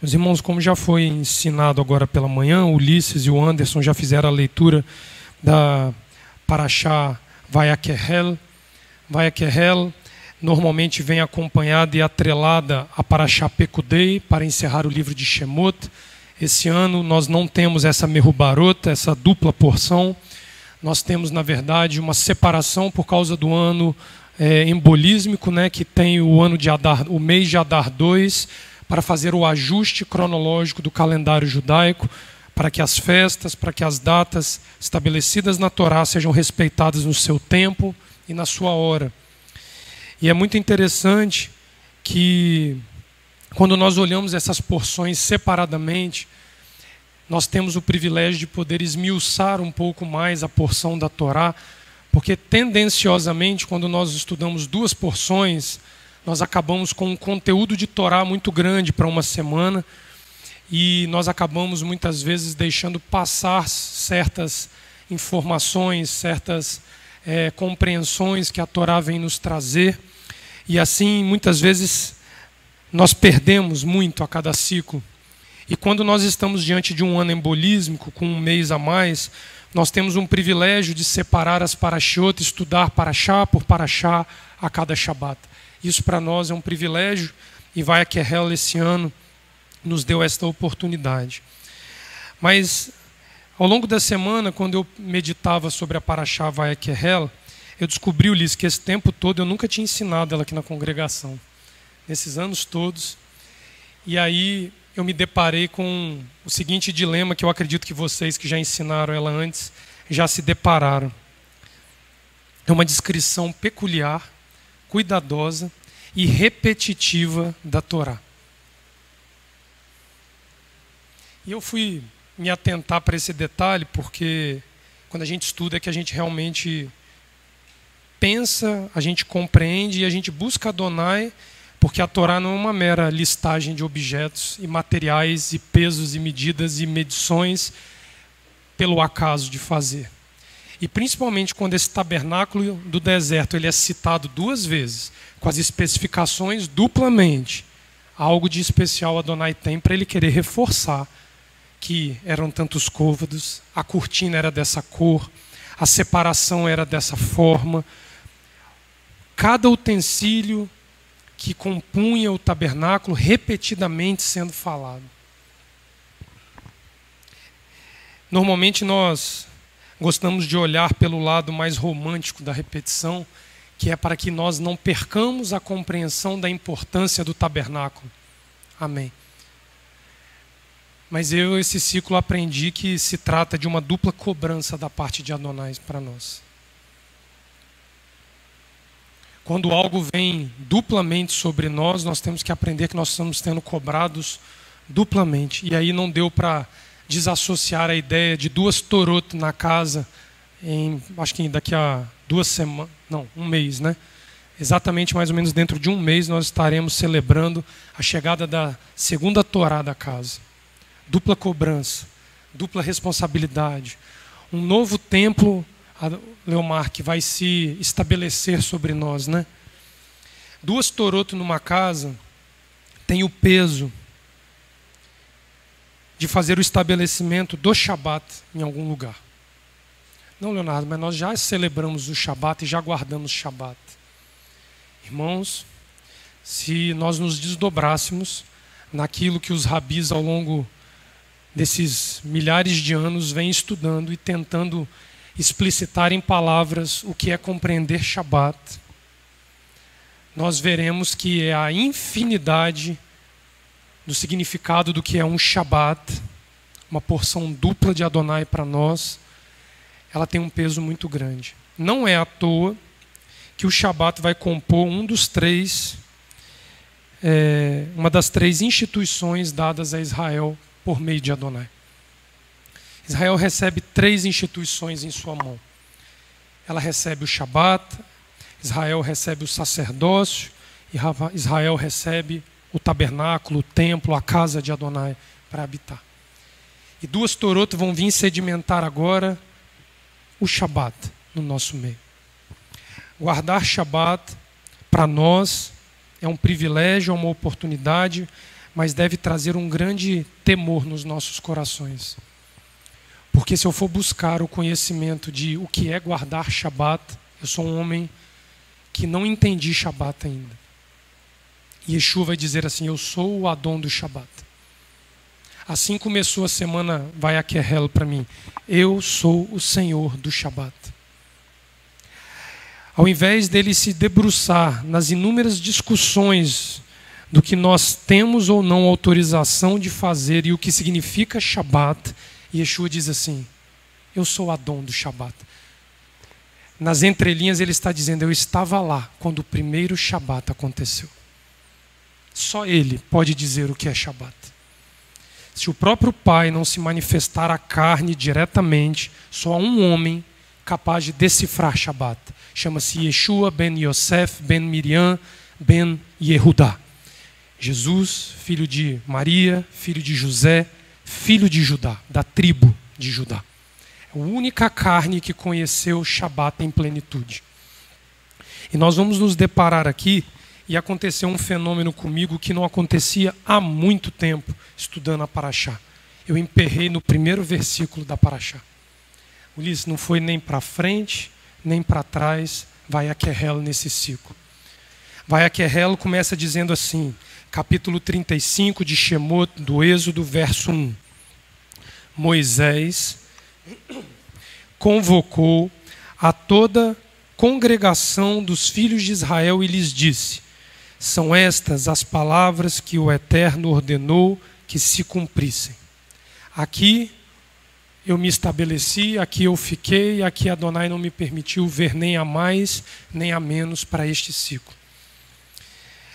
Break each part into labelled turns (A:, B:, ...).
A: Meus irmãos, como já foi ensinado agora pela manhã, o Ulisses e o Anderson já fizeram a leitura da Parashá Vayakhel. Vayakhel normalmente vem acompanhada e atrelada a Parashá Pekudei, para encerrar o livro de Shemot. Esse ano nós não temos essa Merubarot, essa dupla porção. Nós temos, na verdade, uma separação por causa do ano embolísmico, né, que tem o ano de Adar, o mês de Adar 2, para fazer o ajuste cronológico do calendário judaico, para que as festas, para que as datas estabelecidas na Torá sejam respeitadas no seu tempo e na sua hora. E é muito interessante que, quando nós olhamos essas porções separadamente, nós temos o privilégio de poder esmiuçar um pouco mais a porção da Torá, porque tendenciosamente, quando nós estudamos duas porções, nós acabamos com um conteúdo de Torá muito grande para uma semana e nós acabamos muitas vezes deixando passar certas informações, certas compreensões que a Torá vem nos trazer, e assim muitas vezes nós perdemos muito a cada ciclo. E quando nós estamos diante de um ano embolísmico, com um mês a mais, nós temos um privilégio de separar as parashiot, estudar parashá por parashá a cada Shabat. Isso para nós é um privilégio, e Vayakhel esse ano nos deu esta oportunidade. Mas ao longo da semana, quando eu meditava sobre a Parashá Vayakhel, eu descobri, Ulisses, que esse tempo todo eu nunca tinha ensinado ela aqui na congregação, nesses anos todos. E aí eu me deparei com o seguinte dilema, que eu acredito que vocês que já ensinaram ela antes já se depararam. É uma descrição peculiar, cuidadosa e repetitiva da Torá. E eu fui me atentar para esse detalhe, porque quando a gente estuda é que a gente realmente pensa, a gente compreende e a gente busca Adonai, porque a Torá não é uma mera listagem de objetos e materiais e pesos e medidas e medições pelo acaso de fazer. E principalmente quando esse tabernáculo do deserto ele é citado duas vezes, com as especificações duplamente, algo de especial Adonai tem para ele querer reforçar que eram tantos côvados, a cortina era dessa cor, a separação era dessa forma, cada utensílio que compunha o tabernáculo repetidamente sendo falado. Normalmente nós gostamos de olhar pelo lado mais romântico da repetição, que é para que nós não percamos a compreensão da importância do tabernáculo. Amém. Mas eu, esse ciclo, aprendi que se trata de uma dupla cobrança da parte de Adonai para nós. Quando algo vem duplamente sobre nós, nós temos que aprender que nós estamos sendo cobrados duplamente. E aí não deu para desassociar a ideia de duas torot na casa, acho que daqui a 2 semanas, não, um mês, né? Exatamente mais ou menos dentro de um mês nós estaremos celebrando a chegada da segunda Torá da casa. Dupla cobrança, dupla responsabilidade. Um novo templo, Leomar, que vai se estabelecer sobre nós, né? Duas torot numa casa tem o peso de fazer o estabelecimento do Shabat em algum lugar. Não, Leonardo, mas nós já celebramos o Shabat e já guardamos o Shabat. Irmãos, se nós nos desdobrássemos naquilo que os rabis ao longo desses milhares de anos vêm estudando e tentando explicitar em palavras o que é compreender Shabat, nós veremos que é a infinidade do significado do que é um Shabat, uma porção dupla de Adonai para nós, ela tem um peso muito grande. Não é à toa que o Shabat vai compor uma das 3 instituições dadas a Israel por meio de Adonai. Israel recebe 3 instituições em sua mão. Ela recebe o Shabat, Israel recebe o sacerdócio, e Israel recebe o tabernáculo, o templo, a casa de Adonai para habitar. E 2 torot vão vir sedimentar agora o Shabat no nosso meio. Guardar Shabat para nós é um privilégio, é uma oportunidade, mas deve trazer um grande temor nos nossos corações. Porque se eu for buscar o conhecimento de o que é guardar Shabat, eu sou um homem que não entendi Shabat ainda. E Yeshua vai dizer assim: eu sou o Adon do Shabat. Assim começou a semana Vai Akerel para mim. Eu sou o Senhor do Shabat. Ao invés dele se debruçar nas inúmeras discussões do que nós temos ou não autorização de fazer e o que significa Shabat, Yeshua diz assim: eu sou Adon do Shabat. Nas entrelinhas ele está dizendo: eu estava lá quando o primeiro Shabat aconteceu. Só ele pode dizer o que é Shabat. Se o próprio Pai não se manifestar à carne diretamente, só há um homem capaz de decifrar Shabat. Chama-se Yeshua ben Yosef ben Miriam ben Yehudá. Jesus, filho de Maria, filho de José, filho de Judá, da tribo de Judá. É a única carne que conheceu Shabat em plenitude. E nós vamos nos deparar aqui, e aconteceu um fenômeno comigo que não acontecia há muito tempo, estudando a Parashá. Eu emperrei no primeiro versículo da Parashá. Ulisses, não foi nem para frente, nem para trás, Vai Akerel nesse ciclo. Vai Akerel começa dizendo assim, capítulo 35 de Shemot, do Êxodo, verso 1. Moisés convocou a toda congregação dos filhos de Israel e lhes disse: são estas as palavras que o Eterno ordenou que se cumprissem. Aqui eu me estabeleci, aqui eu fiquei, aqui Adonai não me permitiu ver nem a mais, nem a menos para este ciclo.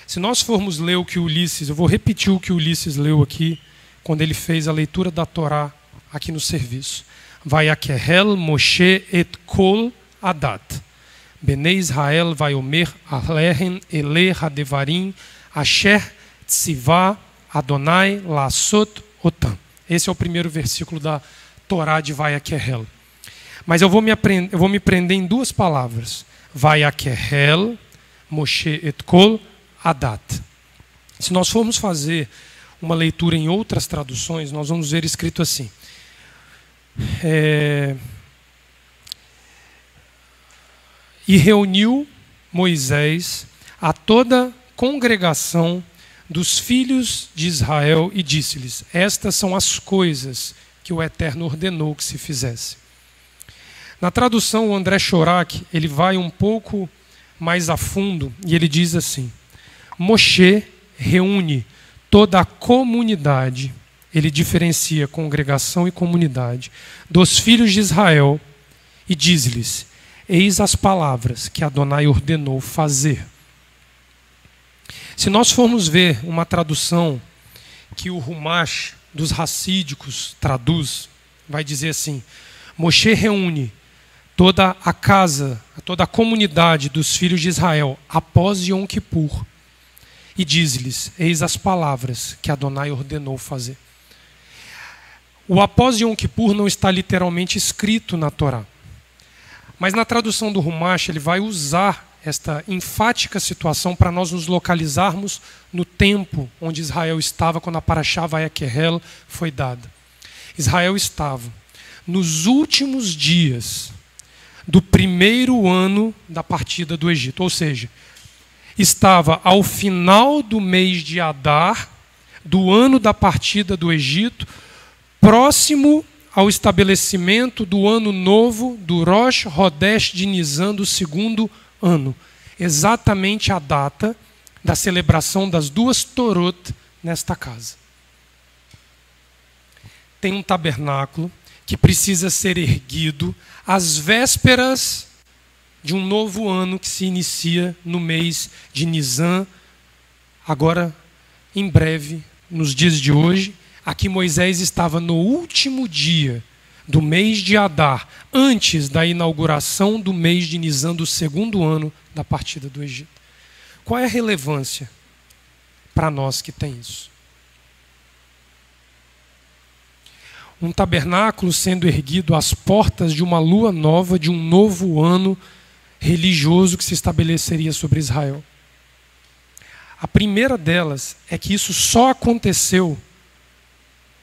A: Se nós formos ler o que Ulisses, eu vou repetir o que Ulisses leu aqui, quando ele fez a leitura da Torá aqui no serviço. Vai Akerel Moshe et Kol Adat. Bnei Israel vai omer alehem ele hadevarim asher tzivá Adonai lasot otam. Esse é o primeiro versículo da Torá de Vai Akerel. Mas eu vou me prender em duas palavras. Vai Akerel Moshe et Kol Adat. Se nós formos fazer uma leitura em outras traduções, nós vamos ver escrito assim. E reuniu Moisés a toda congregação dos filhos de Israel e disse-lhes: estas são as coisas que o Eterno ordenou que se fizesse. Na tradução, o André Chorak, ele vai um pouco mais a fundo e ele diz assim: Moshe reúne toda a comunidade, ele diferencia congregação e comunidade, dos filhos de Israel e diz-lhes: eis as palavras que Adonai ordenou fazer. Se nós formos ver uma tradução que o Rumash dos racídicos traduz, vai dizer assim: Moshe reúne toda a casa, toda a comunidade dos filhos de Israel após Yom Kippur e diz-lhes: eis as palavras que Adonai ordenou fazer. O após Yom Kippur não está literalmente escrito na Torá. Mas na tradução do Rumash, ele vai usar esta enfática situação para nós nos localizarmos no tempo onde Israel estava quando a Parashá Vai Akerel foi dada. Israel estava nos últimos dias do primeiro ano da partida do Egito. Ou seja, estava ao final do mês de Adar, do ano da partida do Egito, próximo ao estabelecimento do ano novo do Rosh Hodesh de Nisan, do segundo ano. Exatamente a data da celebração das duas Torot nesta casa. Tem um tabernáculo que precisa ser erguido às vésperas de um novo ano que se inicia no mês de Nisan, agora em breve, nos dias de hoje. Aqui Moisés estava no último dia do mês de Adar, antes da inauguração do mês de Nisan do segundo ano da partida do Egito. Qual é a relevância para nós que tem isso? Um tabernáculo sendo erguido às portas de uma lua nova, de um novo ano religioso que se estabeleceria sobre Israel. A primeira delas é que isso só aconteceu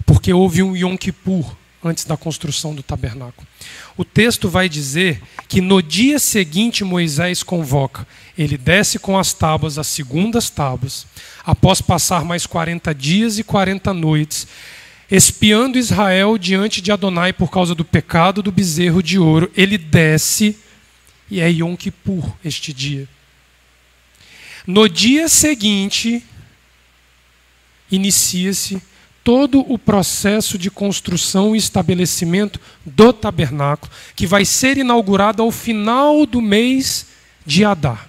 A: porque houve um Yom Kippur antes da construção do tabernáculo. O texto vai dizer que no dia seguinte Moisés convoca. Ele desce com as tábuas, as segundas tábuas, após passar mais 40 dias e 40 noites, espiando Israel diante de Adonai por causa do pecado do bezerro de ouro. Ele desce e é Yom Kippur este dia. No dia seguinte, inicia-se todo o processo de construção e estabelecimento do tabernáculo, que vai ser inaugurado ao final do mês de Adar.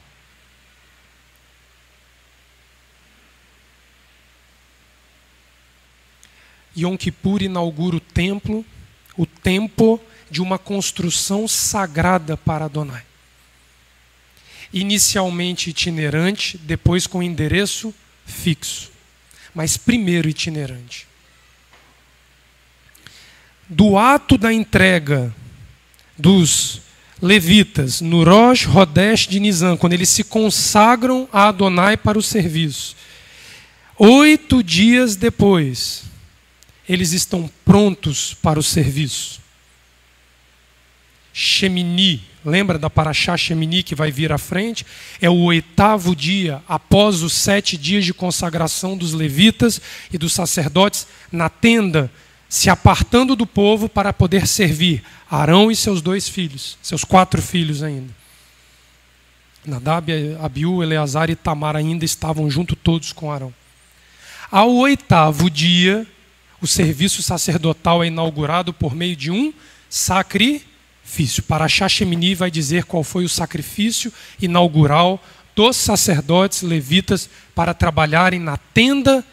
A: Yom Kippur inaugura o tempo de uma construção sagrada para Adonai. Inicialmente itinerante, depois com endereço fixo, mas primeiro itinerante. Do ato da entrega dos levitas no Rosh Hodesh de Nisan, quando eles se consagram a Adonai para o serviço, 8 dias depois, eles estão prontos para o serviço. Shemini, lembra da Parashá Shemini que vai vir à frente? É o 8º dia após os 7 dias de consagração dos levitas e dos sacerdotes na tenda, se apartando do povo para poder servir Arão e seus 2 filhos, seus 4 filhos ainda. Nadab, Abiú, Eleazar e Tamar ainda estavam junto todos com Arão. Ao 8º dia, o serviço sacerdotal é inaugurado por meio de um sacrifício. Parashá Shemini vai dizer qual foi o sacrifício inaugural dos sacerdotes levitas para trabalharem na tenda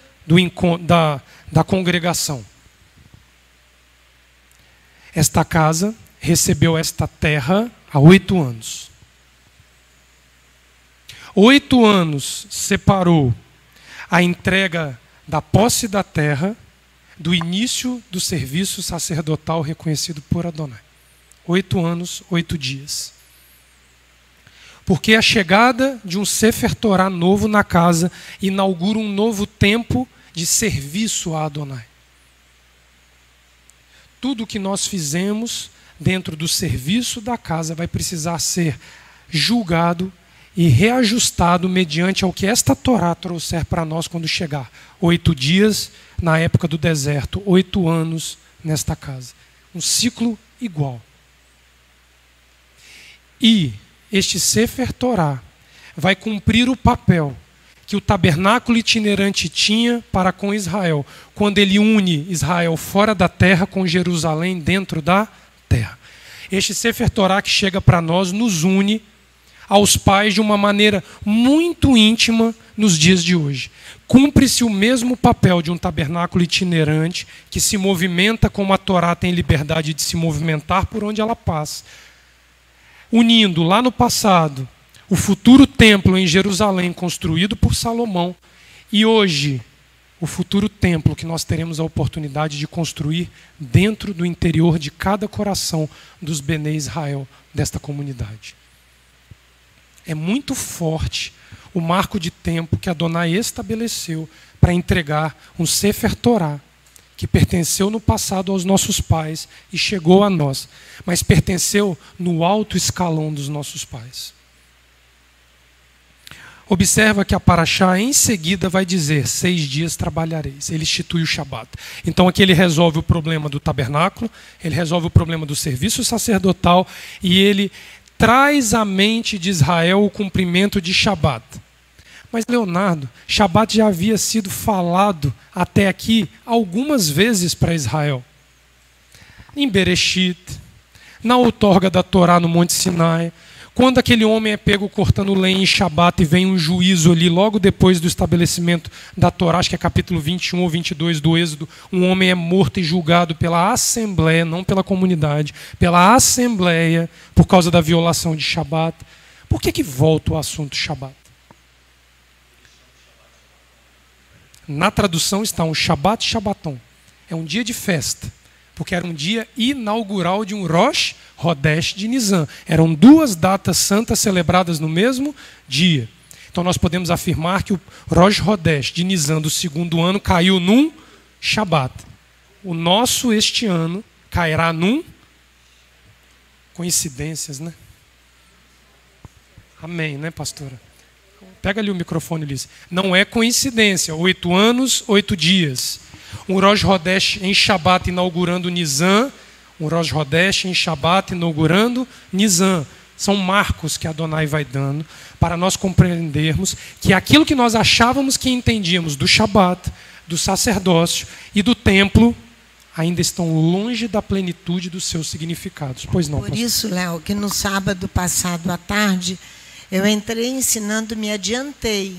A: da congregação. Esta casa recebeu esta terra há 8 anos. 8 anos separou a entrega da posse da terra do início do serviço sacerdotal reconhecido por Adonai. 8 anos, 8 dias. Porque a chegada de um Sefer Torá novo na casa inaugura um novo tempo de serviço a Adonai. Tudo o que nós fizemos dentro do serviço da casa vai precisar ser julgado e reajustado mediante ao que esta Torá trouxer para nós quando chegar. 8 dias na época do deserto, 8 anos nesta casa. Um ciclo igual. E este Sefer Torá vai cumprir o papel que o tabernáculo itinerante tinha para com Israel, quando ele une Israel fora da terra com Jerusalém dentro da terra. Este Sefer Torá que chega para nós nos une aos pais de uma maneira muito íntima nos dias de hoje. Cumpre-se o mesmo papel de um tabernáculo itinerante que se movimenta como a Torá tem liberdade de se movimentar por onde ela passa, unindo lá no passado o futuro templo em Jerusalém construído por Salomão e hoje o futuro templo que nós teremos a oportunidade de construir dentro do interior de cada coração dos Benê Israel desta comunidade. É muito forte o marco de tempo que Adonai estabeleceu para entregar um Sefer Torá que pertenceu no passado aos nossos pais e chegou a nós, mas pertenceu no alto escalão dos nossos pais. Observa que a Parashá em seguida vai dizer: 6 dias trabalhareis. Ele institui o Shabat. Então aqui ele resolve o problema do tabernáculo, ele resolve o problema do serviço sacerdotal e ele traz à mente de Israel o cumprimento de Shabat. Mas Leonardo, Shabat já havia sido falado até aqui algumas vezes para Israel. Em Bereshit, na outorga da Torá no Monte Sinai, quando aquele homem é pego cortando lenha em Shabat e vem um juízo ali logo depois do estabelecimento da Torá, acho que é capítulo 21 ou 22 do Êxodo, um homem é morto e julgado pela assembleia, não pela comunidade, pela assembleia por causa da violação de Shabat. Por que volta o assunto Shabat? Na tradução está um Shabat Shabbaton. É um dia de festa, porque era um dia inaugural de um Rosh Hodesh de Nisan. Eram 2 datas santas celebradas no mesmo dia. Então nós podemos afirmar que o Rosh Hodesh de Nisan do segundo ano caiu num Shabat. O nosso este ano cairá num... Coincidências, né? Amém, né, pastora? Pega ali o microfone, Liz. Não é coincidência. 8 anos, 8 dias. Um Rosh Hodesh em Shabat inaugurando Nisan. Um Rosh Hodesh em Shabat inaugurando Nisan. São marcos que Adonai vai dando para nós compreendermos que aquilo que nós achávamos que entendíamos do Shabat, do sacerdócio e do templo ainda estão longe da plenitude dos seus significados. Pois não,
B: Por isso, Léo, que no sábado passado à tarde, eu entrei ensinando, me adiantei,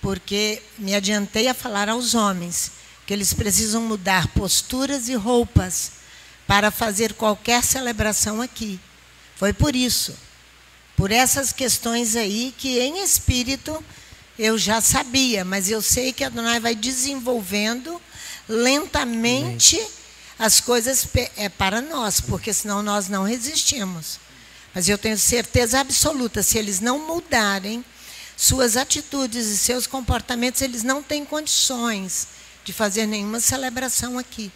B: porque me adiantei a falar aos homens que eles precisam mudar posturas e roupas para fazer qualquer celebração aqui. Foi por isso, por essas questões aí que em espírito eu já sabia, mas eu sei que Adonai vai desenvolvendo lentamente as coisas para nós, porque senão nós não resistimos. Mas eu tenho certeza absoluta, se eles não mudarem suas atitudes e seus comportamentos, eles não têm condições de fazer nenhuma celebração aqui.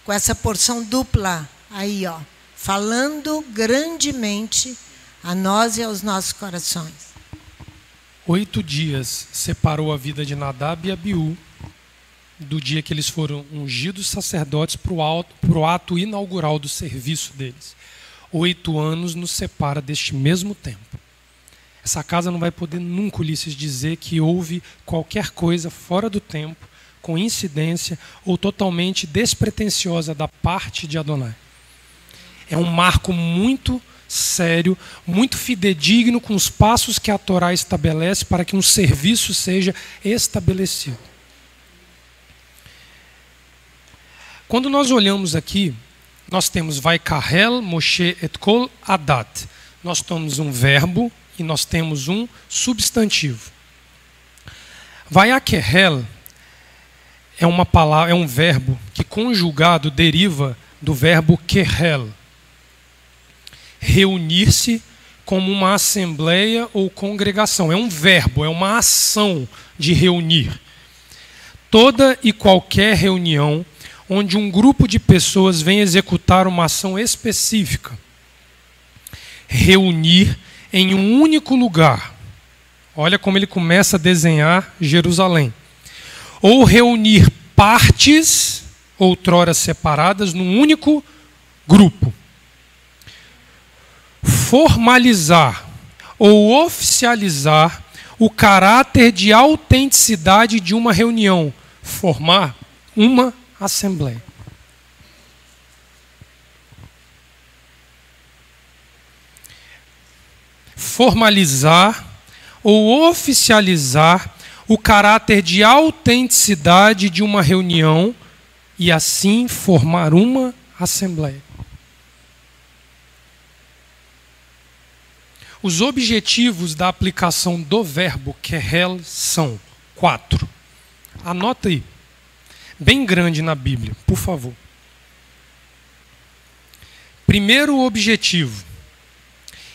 B: Com essa porção dupla aí, ó, falando grandemente a nós e aos nossos corações.
A: 8 dias separou a vida de Nadab e Abiú do dia que eles foram ungidos sacerdotes para o ato inaugural do serviço deles. 8 anos nos separa deste mesmo tempo. Essa casa não vai poder nunca, Ulisses, dizer que houve qualquer coisa fora do tempo, coincidência ou totalmente despretensiosa da parte de Adonai. É um marco muito sério, muito fidedigno com os passos que a Torá estabelece para que um serviço seja estabelecido. Quando nós olhamos aqui, nós temos Vaikahel, Moshe et Kol Adat. Nós temos um verbo e nós temos um substantivo. Vaikahel é uma palavra, é um verbo que conjugado deriva do verbo Kehel. Reunir-se como uma assembleia ou congregação. É um verbo, é uma ação de reunir. Toda e qualquer reunião onde um grupo de pessoas vem executar uma ação específica. Reunir em um único lugar. Olha como ele começa a desenhar Jerusalém. Ou reunir partes, outrora separadas, num único grupo. Formalizar ou oficializar o caráter de autenticidade de uma reunião. Formar uma assembleia. Formalizar ou oficializar o caráter de autenticidade de uma reunião e assim formar uma assembleia. Os objetivos da aplicação do verbo Kehel são 4. Anota aí. Bem grande na Bíblia, por favor. Primeiro objetivo: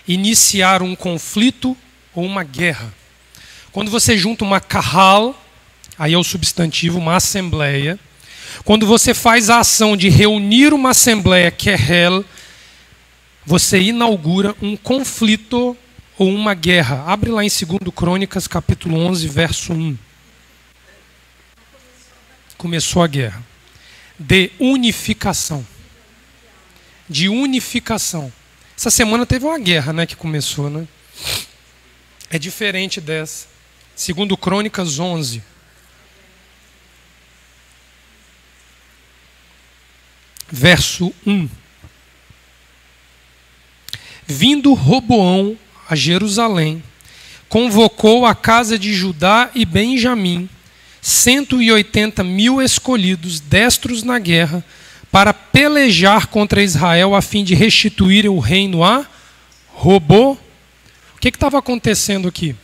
A: iniciar um conflito ou uma guerra. Quando você junta uma kahal, aí é o substantivo, uma assembleia. Quando você faz a ação de reunir uma assembleia, Kehel, você inaugura um conflito ou uma guerra. Abre lá em 2 Crônicas, capítulo 11, verso 1. Começou a guerra. De unificação. De unificação. Essa semana teve uma guerra, né, que começou, né? É diferente dessa. 2 Crônicas 11. Verso 1. Vindo Roboão a Jerusalém, convocou a casa de Judá e Benjamim, 180.000 escolhidos, destros na guerra, para pelejar contra Israel a fim de restituir o reino a Robô. O que estava acontecendo aqui?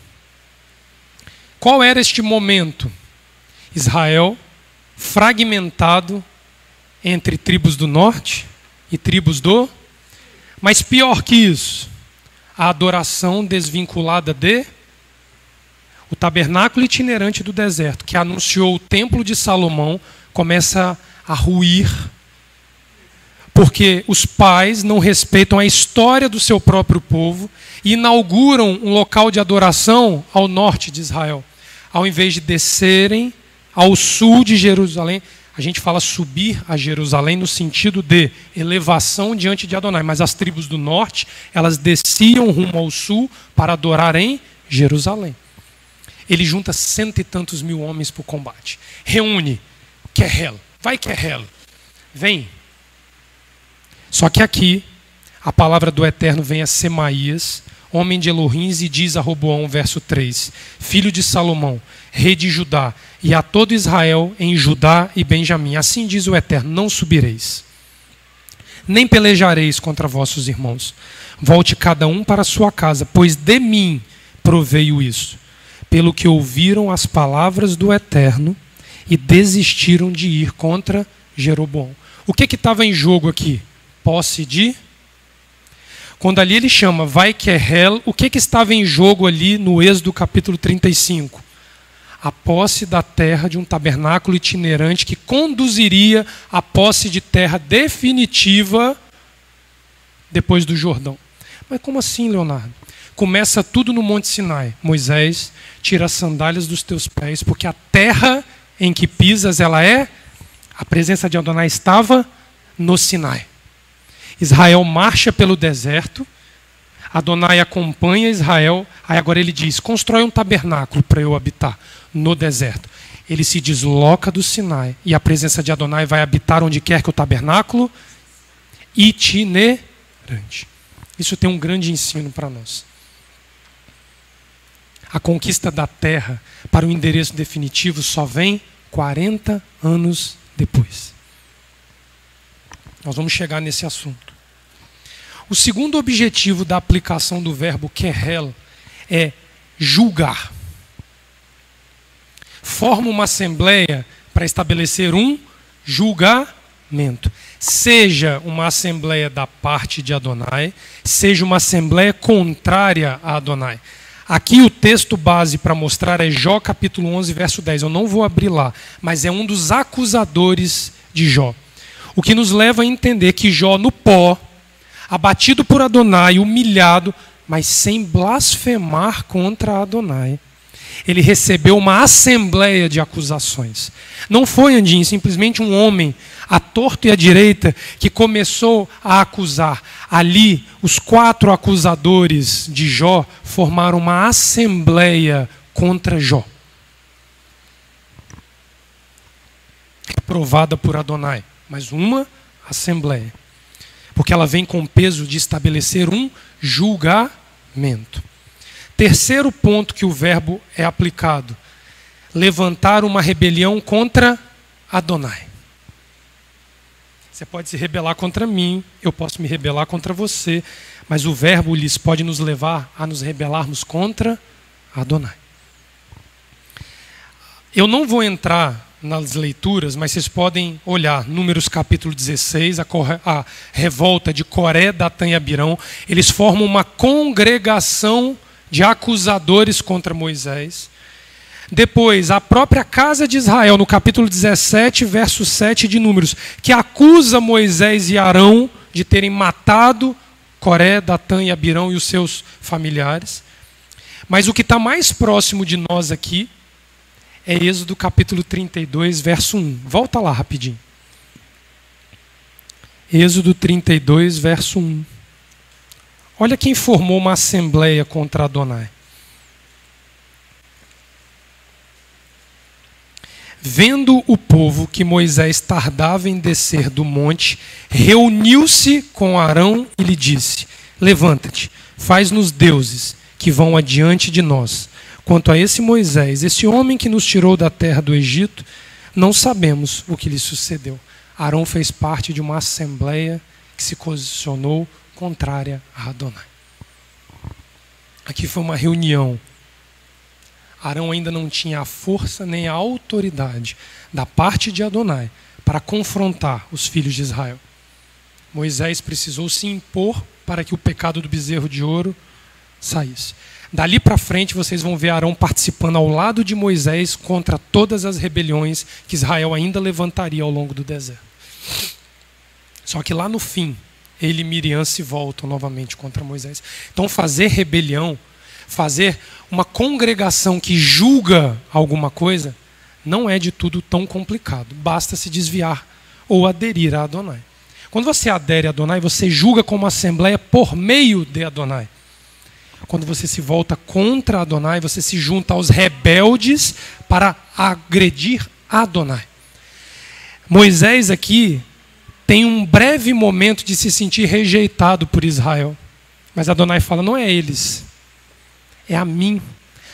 A: Qual era este momento? Israel fragmentado entre tribos do norte e tribos do... Mas pior que isso, a adoração desvinculada de O tabernáculo itinerante do deserto, que anunciou o templo de Salomão, começa a ruir, porque os pais não respeitam a história do seu próprio povo e inauguram um local de adoração ao norte de Israel. Ao invés de descerem ao sul de Jerusalém, a gente fala subir a Jerusalém no sentido de elevação diante de Adonai, mas as tribos do norte, elas desciam rumo ao sul para adorar em Jerusalém. Ele junta 100 e tantos mil homens para o combate. Reúne, Querel, vai Querel, vem. Só que aqui, a palavra do Eterno vem a Semaías, homem de Elohim, e diz a Roboão, verso 3, filho de Salomão, rei de Judá, e a todo Israel em Judá e Benjamim. Assim diz o Eterno, não subireis, nem pelejareis contra vossos irmãos. Volte cada um para a sua casa, pois de mim proveio isso, pelo que ouviram as palavras do Eterno e desistiram de ir contra Jeroboão. O que estava em jogo aqui? Posse de... Quando ali ele chama vai Querel, o que estava em jogo ali no Êxodo capítulo 35? A posse da terra de um tabernáculo itinerante que conduziria à posse de terra definitiva depois do Jordão. Mas como assim, Leonardo? Começa tudo no Monte Sinai. Moisés, tira as sandálias dos teus pés, porque a terra em que pisas, ela é... A presença de Adonai estava no Sinai. Israel marcha pelo deserto, Adonai acompanha Israel, aí agora ele diz, constrói um tabernáculo para eu habitar no deserto. Ele se desloca do Sinai e a presença de Adonai vai habitar onde quer que o tabernáculo itinerante. Isso tem um grande ensino para nós. A conquista da terra para o endereço definitivo só vem 40 anos depois. Nós vamos chegar nesse assunto. O segundo objetivo da aplicação do verbo Querel é julgar. Forma uma assembleia para estabelecer um julgamento. Seja uma assembleia da parte de Adonai, seja uma assembleia contrária a Adonai. Aqui o texto base para mostrar é Jó capítulo 11, verso 10. Eu não vou abrir lá, mas é um dos acusadores de Jó. O que nos leva a entender que Jó no pó, abatido por Adonai, humilhado, mas sem blasfemar contra Adonai, ele recebeu uma assembleia de acusações. Não foi, Andinho, simplesmente um homem, à torto e à direita, que começou a acusar. Ali, os 4 acusadores de Jó formaram uma assembleia contra Jó. Reprovada por Adonai, mas uma assembleia. Porque ela vem com o peso de estabelecer um julgamento. Terceiro ponto que o verbo é aplicado: levantar uma rebelião contra Adonai. Você pode se rebelar contra mim, eu posso me rebelar contra você, mas o verbo lhes pode nos levar a nos rebelarmos contra Adonai. Eu não vou entrar nas leituras, mas vocês podem olhar Números capítulo 16, a revolta de Coré, Datã e Abirão. Eles formam uma congregação de acusadores contra Moisés. Depois, a própria casa de Israel, no capítulo 17, verso 7 de Números, que acusa Moisés e Arão de terem matado Coré, Datã e Abirão e os seus familiares. Mas o que está mais próximo de nós aqui é Êxodo capítulo 32, verso 1. Volta lá rapidinho. Êxodo 32, verso 1. Olha quem formou uma assembleia contra Adonai. Vendo o povo que Moisés tardava em descer do monte, reuniu-se com Arão e lhe disse: levanta-te, faz-nos deuses que vão adiante de nós. Quanto a esse Moisés, esse homem que nos tirou da terra do Egito, não sabemos o que lhe sucedeu. Arão fez parte de uma assembleia que se posicionou contrária a Adonai. Aqui foi uma reunião. Arão ainda não tinha a força nem a autoridade da parte de Adonai para confrontar os filhos de Israel. Moisés precisou se impor para que o pecado do bezerro de ouro saísse. Dali para frente vocês vão ver Arão participando ao lado de Moisés contra todas as rebeliões que Israel ainda levantaria ao longo do deserto. Só que lá no fim, ele e Miriam se voltam novamente contra Moisés. Então fazer rebelião, fazer uma congregação que julga alguma coisa, não é de tudo tão complicado. Basta se desviar ou aderir a Adonai. Quando você adere a Adonai, você julga como assembleia por meio de Adonai. Quando você se volta contra Adonai, você se junta aos rebeldes para agredir Adonai. Moisés aqui tem um breve momento de se sentir rejeitado por Israel. Mas Adonai fala, não é eles, é a mim.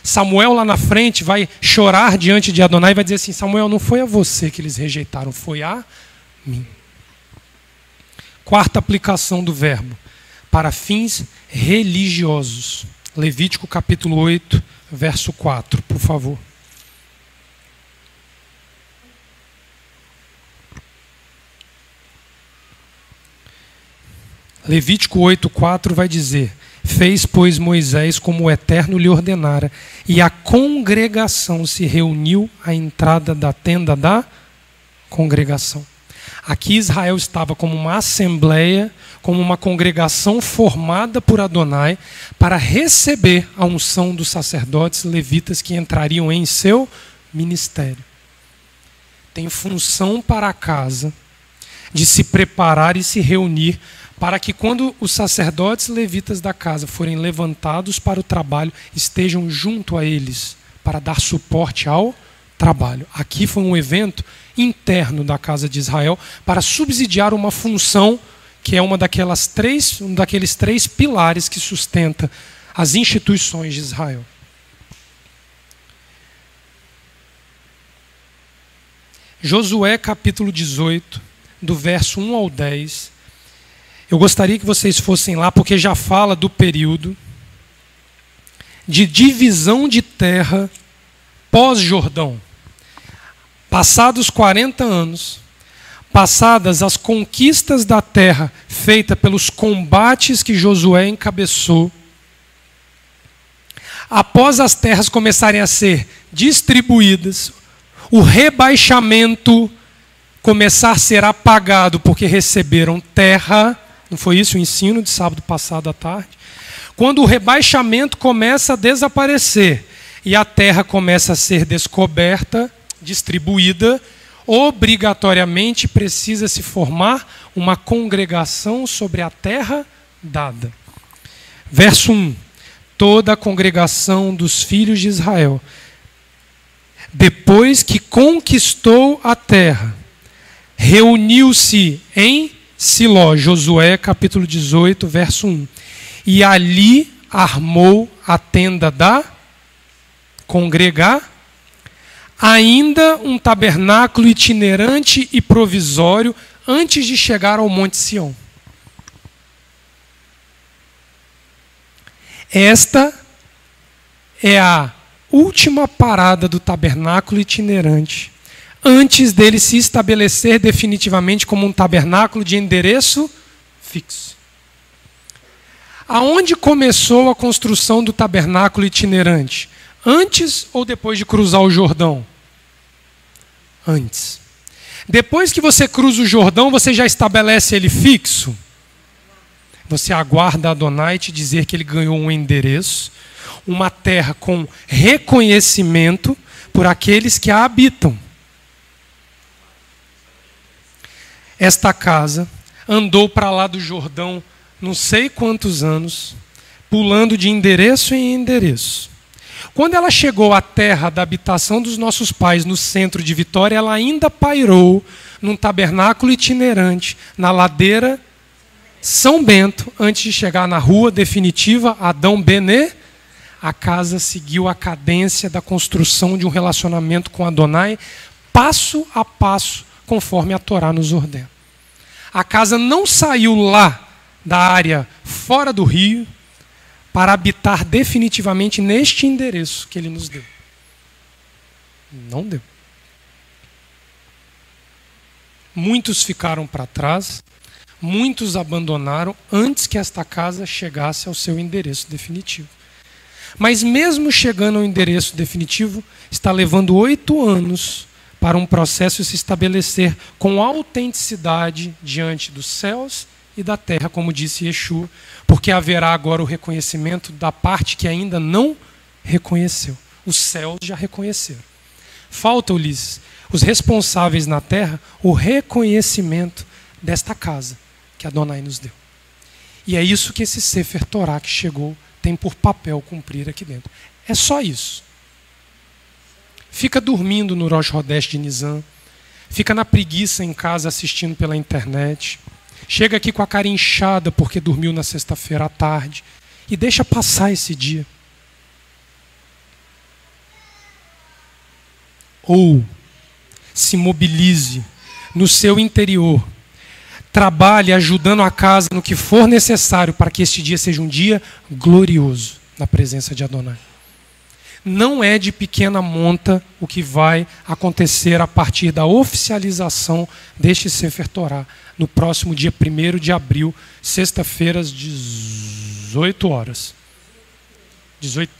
A: Samuel lá na frente vai chorar diante de Adonai e vai dizer assim, Samuel, não foi a você que eles rejeitaram, foi a mim. Quarta aplicação do verbo, para fins religiosos. Levítico capítulo 8, verso 4, por favor. Levítico 8:4 vai dizer, fez, pois, Moisés como o Eterno lhe ordenara, e a congregação se reuniu à entrada da tenda da congregação. Aqui Israel estava como uma assembleia, como uma congregação formada por Adonai, para receber a unção dos sacerdotes levitas que entrariam em seu ministério. Tem função para a casa de se preparar e se reunir para que quando os sacerdotes levitas da casa forem levantados para o trabalho, estejam junto a eles para dar suporte ao trabalho. Aqui foi um evento interno da casa de Israel para subsidiar uma função que é um daqueles três pilares que sustenta as instituições de Israel. Josué capítulo 18, do verso 1 ao 10. Eu gostaria que vocês fossem lá, porque já fala do período de divisão de terra pós-Jordão. Passados 40 anos, passadas as conquistas da terra feitas pelos combates que Josué encabeçou, após as terras começarem a ser distribuídas, o rebaixamento começar a ser apagado porque receberam terra. Não foi isso o ensino de sábado passado à tarde? Quando o rebaixamento começa a desaparecer e a terra começa a ser descoberta, distribuída, obrigatoriamente precisa se formar uma congregação sobre a terra dada. Verso 1. Toda a congregação dos filhos de Israel, depois que conquistou a terra, reuniu-se em Siló, Josué capítulo 18, verso 1. E ali armou a tenda da congregação, ainda um tabernáculo itinerante e provisório antes de chegar ao Monte Sião. Esta é a última parada do tabernáculo itinerante, antes dele se estabelecer definitivamente como um tabernáculo de endereço fixo. Aonde começou a construção do tabernáculo itinerante? Antes ou depois de cruzar o Jordão? Antes. Depois que você cruza o Jordão, você já estabelece ele fixo? Você aguarda Adonai te dizer que ele ganhou um endereço, uma terra com reconhecimento por aqueles que a habitam. Esta casa andou para lá do Jordão não sei quantos anos, pulando de endereço em endereço. Quando ela chegou à terra da habitação dos nossos pais, no centro de Vitória, ela ainda pairou num tabernáculo itinerante, na ladeira São Bento, antes de chegar na rua definitiva Adão Bené. A casa seguiu a cadência da construção de um relacionamento com Adonai, passo a passo, conforme a Torá nos ordena. A casa não saiu lá da área fora do rio para habitar definitivamente neste endereço que ele nos deu. Não deu. Muitos ficaram para trás, muitos abandonaram antes que esta casa chegasse ao seu endereço definitivo. Mas mesmo chegando ao endereço definitivo, está levando 8 anos para um processo se estabelecer com autenticidade diante dos céus e da terra, como disse Yeshua, porque haverá agora o reconhecimento da parte que ainda não reconheceu. Os céus já reconheceram. Falta, Ulisses, os responsáveis na terra, o reconhecimento desta casa que Adonai nos deu. E é isso que esse Sefer Torá que chegou tem por papel cumprir aqui dentro. É só isso. Fica dormindo no Rosh Hodesh de Nisan, fica na preguiça em casa assistindo pela internet, chega aqui com a cara inchada porque dormiu na sexta-feira à tarde e deixa passar esse dia. Ou se mobilize no seu interior, trabalhe ajudando a casa no que for necessário para que este dia seja um dia glorioso na presença de Adonai. Não é de pequena monta o que vai acontecer a partir da oficialização deste Sefer Torá, no próximo dia 1º de abril, sexta-feira, às 18 horas. 18.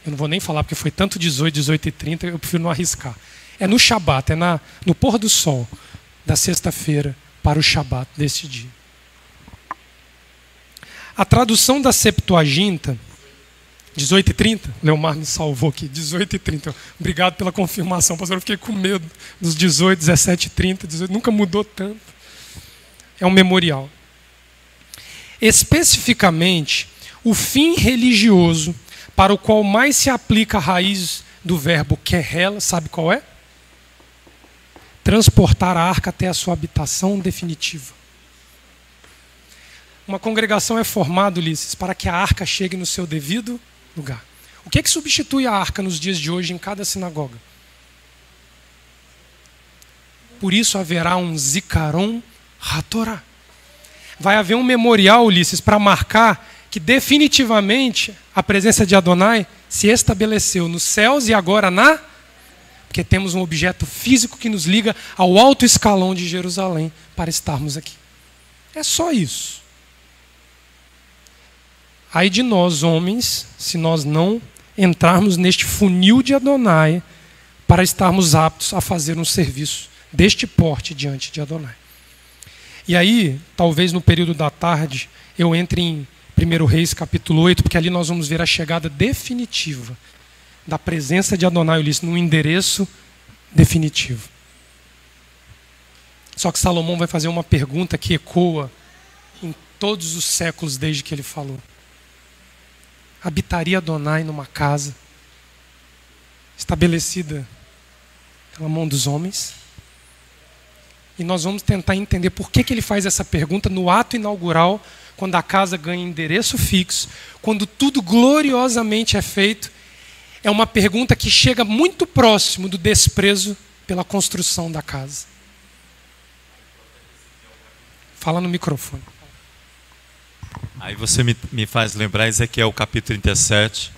A: Eu não vou nem falar porque foi tanto 18, 18h30, eu prefiro não arriscar. É no Shabat, é no pôr do sol da sexta-feira para o Shabat deste dia. A tradução da Septuaginta, 18h30, Leomar me salvou aqui, 18h30. Obrigado pela confirmação, pastor. Eu fiquei com medo dos 18, 17h30, 18, nunca mudou tanto. É um memorial. Especificamente, o fim religioso para o qual mais se aplica a raiz do verbo kerel, sabe qual é? Transportar a arca até a sua habitação definitiva. Uma congregação é formada, Ulisses, para que a arca chegue no seu devido lugar. O que é que substitui a arca nos dias de hoje em cada sinagoga? Por isso haverá um Zikaron HaTorah. Vai haver um memorial, Ulisses, para marcar que definitivamente a presença de Adonai se estabeleceu nos céus e agora porque temos um objeto físico que nos liga ao alto escalão de Jerusalém para estarmos aqui. É só isso. Ai de nós, homens, se nós não entrarmos neste funil de Adonai para estarmos aptos a fazer um serviço deste porte diante de Adonai. E aí, talvez no período da tarde, eu entre em 1 Reis capítulo 8, porque ali nós vamos ver a chegada definitiva da presença de Adonai, Ulisses, num endereço definitivo. Só que Salomão vai fazer uma pergunta que ecoa em todos os séculos desde que ele falou. Habitaria Adonai numa casa estabelecida pela mão dos homens? E nós vamos tentar entender por que ele faz essa pergunta no ato inaugural, quando a casa ganha endereço fixo, quando tudo gloriosamente é feito. É uma pergunta que chega muito próximo do desprezo pela construção da casa. Fala no microfone.
C: Aí você me faz lembrar Ezequiel capítulo 37.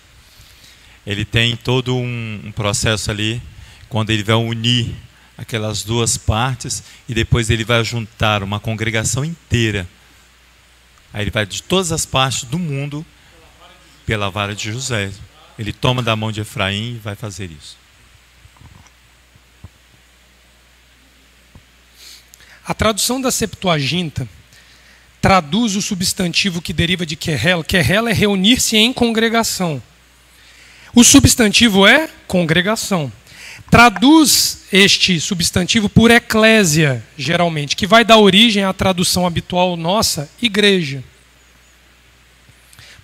C: Ele tem todo um processo ali, quando ele vai unir aquelas duas partes e depois ele vai juntar uma congregação inteira. Aí ele vai de todas as partes do mundo pela vara de José. Ele toma da mão de Efraim e vai fazer isso.
A: A tradução da Septuaginta traduz o substantivo que deriva de kerel. Kerel é reunir-se em congregação. O substantivo é congregação. Traduz este substantivo por eclésia, geralmente, que vai dar origem à tradução habitual nossa, igreja.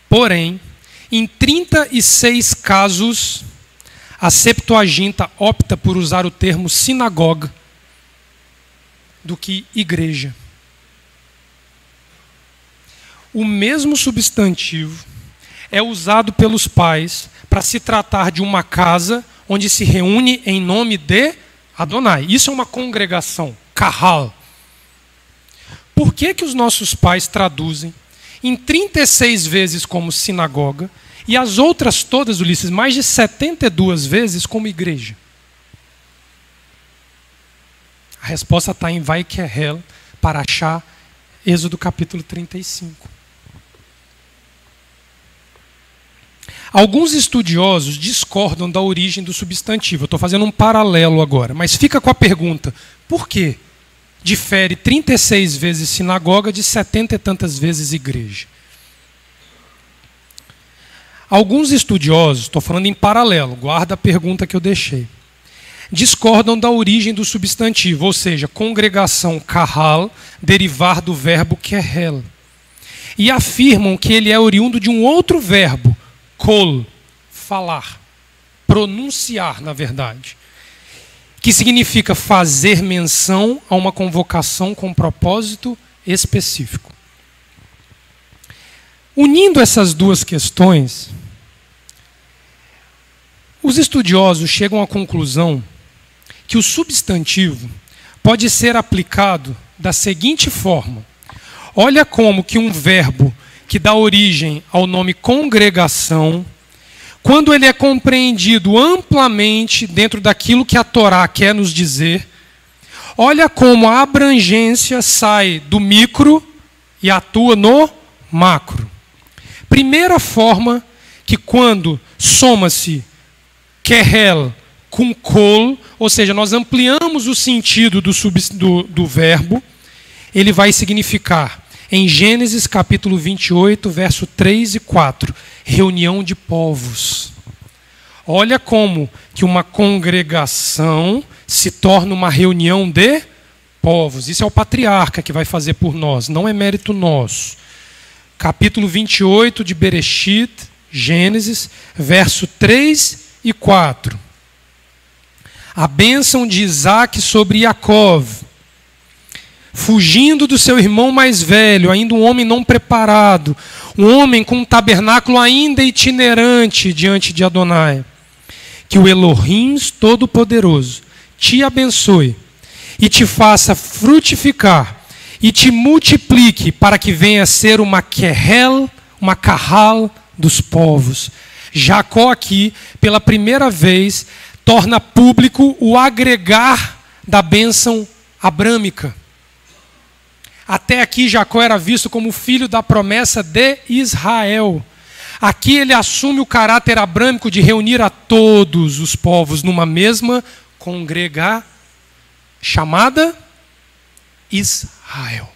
A: Porém, em 36 casos, a Septuaginta opta por usar o termo sinagoga do que igreja. O mesmo substantivo é usado pelos pais para se tratar de uma casa onde se reúne em nome de Adonai. Isso é uma congregação, kahal. Por que os nossos pais traduzem em 36 vezes como sinagoga e as outras todas, Ulisses, mais de 72 vezes como igreja? A resposta está em Vaikerel, Parashá, Êxodo capítulo 35. Alguns estudiosos discordam da origem do substantivo. Eu estou fazendo um paralelo agora, mas fica com a pergunta: por quê? Difere 36 vezes sinagoga de 70 e tantas vezes igreja. Alguns estudiosos, estou falando em paralelo, guarda a pergunta que eu deixei, discordam da origem do substantivo, ou seja, congregação kahal, derivar do verbo kehel, e afirmam que ele é oriundo de um outro verbo, kol, falar, pronunciar, na verdade, que significa fazer menção a uma convocação com propósito específico. Unindo essas duas questões, os estudiosos chegam à conclusão que o substantivo pode ser aplicado da seguinte forma: olha como que um verbo que dá origem ao nome congregação, quando ele é compreendido amplamente dentro daquilo que a Torá quer nos dizer, olha como a abrangência sai do micro e atua no macro. Primeira forma que quando soma-se kehel com kol, ou seja, nós ampliamos o sentido do verbo, ele vai significar, em Gênesis capítulo 28, verso 3 e 4, reunião de povos. Olha como que uma congregação se torna uma reunião de povos. Isso é o patriarca que vai fazer por nós, não é mérito nosso. Capítulo 28 de Bereshit, Gênesis, verso 3 e 4. A bênção de Isaac sobre Jacó, fugindo do seu irmão mais velho, ainda um homem não preparado, um homem com um tabernáculo ainda itinerante diante de Adonai. Que o Elohim Todo-Poderoso te abençoe e te faça frutificar e te multiplique para que venha a ser uma kehel, uma kahal dos povos. Jacó aqui, pela primeira vez, torna público o agregar da bênção abrâmica. Até aqui Jacó era visto como filho da promessa de Israel. Aqui ele assume o caráter abrâmico de reunir a todos os povos numa mesma congregação chamada Israel.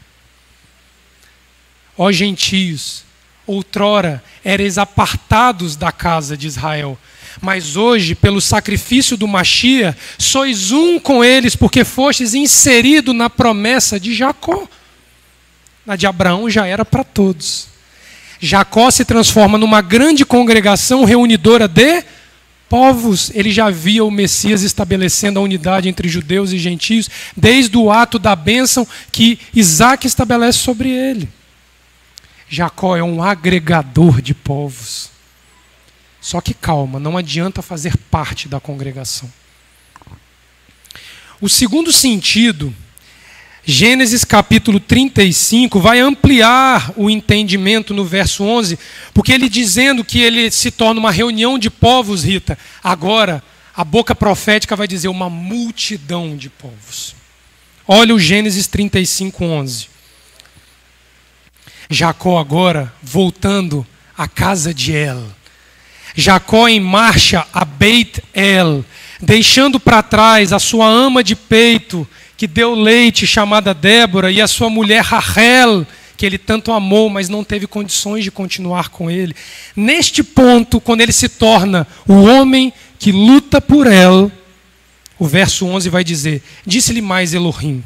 A: Ó gentios, outrora ereis apartados da casa de Israel, mas hoje, pelo sacrifício do Mashiach, sois um com eles, porque fostes inserido na promessa de Jacó. Na de Abraão já era para todos. Jacó se transforma numa grande congregação reunidora de povos. Ele já via o Messias estabelecendo a unidade entre judeus e gentios, desde o ato da bênção que Isaac estabelece sobre ele. Jacó é um agregador de povos. Só que calma, não adianta fazer parte da congregação. O segundo sentido, Gênesis capítulo 35, vai ampliar o entendimento no verso 11, porque ele dizendo que ele se torna uma reunião de povos, Rita, agora a boca profética vai dizer uma multidão de povos. Olha o Gênesis 35, 11. Jacó agora voltando à casa de El. Jacó em marcha a Beit El, deixando para trás a sua ama de peito, que deu leite, chamada Débora, e a sua mulher Rachel, que ele tanto amou, mas não teve condições de continuar com ele. Neste ponto, quando ele se torna o homem que luta por ela, o verso 11 vai dizer: disse-lhe mais Elohim,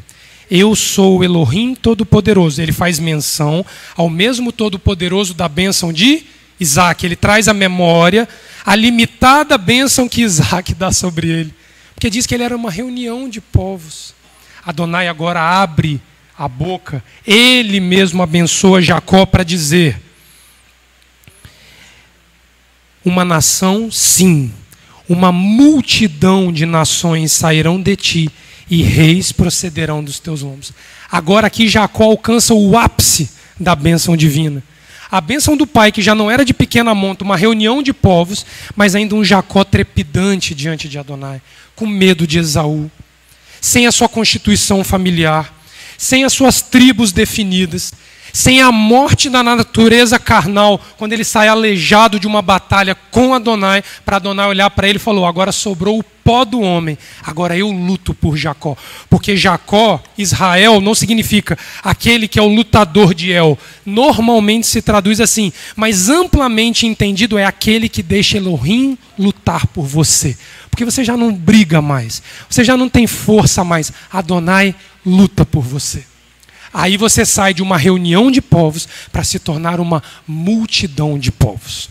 A: eu sou o Elohim Todo-Poderoso. Ele faz menção ao mesmo Todo-Poderoso da bênção de Isaac. Ele traz à memória a limitada bênção que Isaac dá sobre ele. Porque diz que ele era uma reunião de povos. Adonai agora abre a boca. Ele mesmo abençoa Jacó para dizer: uma nação, sim. Uma multidão de nações sairão de ti e reis procederão dos teus lombos. Agora aqui Jacó alcança o ápice da bênção divina. A bênção do pai, que já não era de pequena monta, uma reunião de povos, mas ainda um Jacó trepidante diante de Adonai, com medo de Esaú, sem a sua constituição familiar, sem as suas tribos definidas. sem a morte da natureza carnal, quando ele sai aleijado de uma batalha com Adonai, para Adonai olhar para ele e falou: agora sobrou o pó do homem, agora eu luto por Jacó. Porque Jacó, Israel, não significa aquele que é o lutador de El. Normalmente se traduz assim, mas amplamente entendido é aquele que deixa Elohim lutar por você. Porque você já não briga mais, você já não tem força mais, Adonai luta por você. Aí você sai de uma reunião de povos para se tornar uma multidão de povos.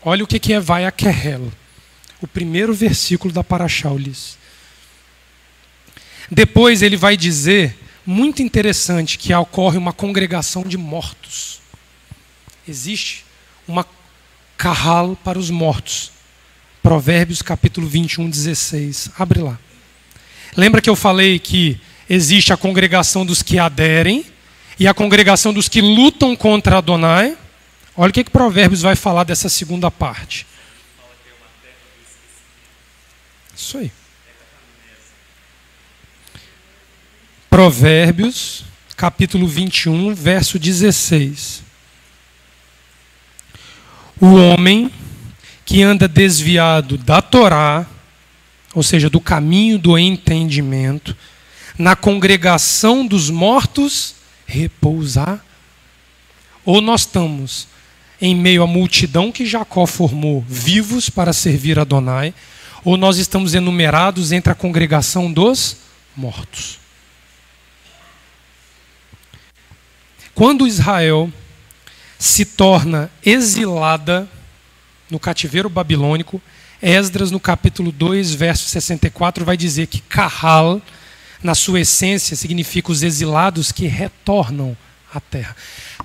A: Olha o que é Vayakhel, o primeiro versículo da Parashá, Ulisses. Depois ele vai dizer, muito interessante, que ocorre uma congregação de mortos. Existe uma Kahal para os mortos. Provérbios capítulo 21, 16. Abre lá. Lembra que eu falei que existe a congregação dos que aderem e a congregação dos que lutam contra Adonai? Olha o que Provérbios vai falar dessa segunda parte. Isso aí. Provérbios, capítulo 21, verso 16. O homem que anda desviado da Torá, ou seja, do caminho do entendimento, na congregação dos mortos, repousar. Ou nós estamos em meio à multidão que Jacó formou, vivos para servir Adonai, ou nós estamos enumerados entre a congregação dos mortos. Quando Israel se torna exilada no cativeiro babilônico, Esdras, no capítulo 2, verso 64, vai dizer que Kahal, na sua essência, significa os exilados que retornam à terra.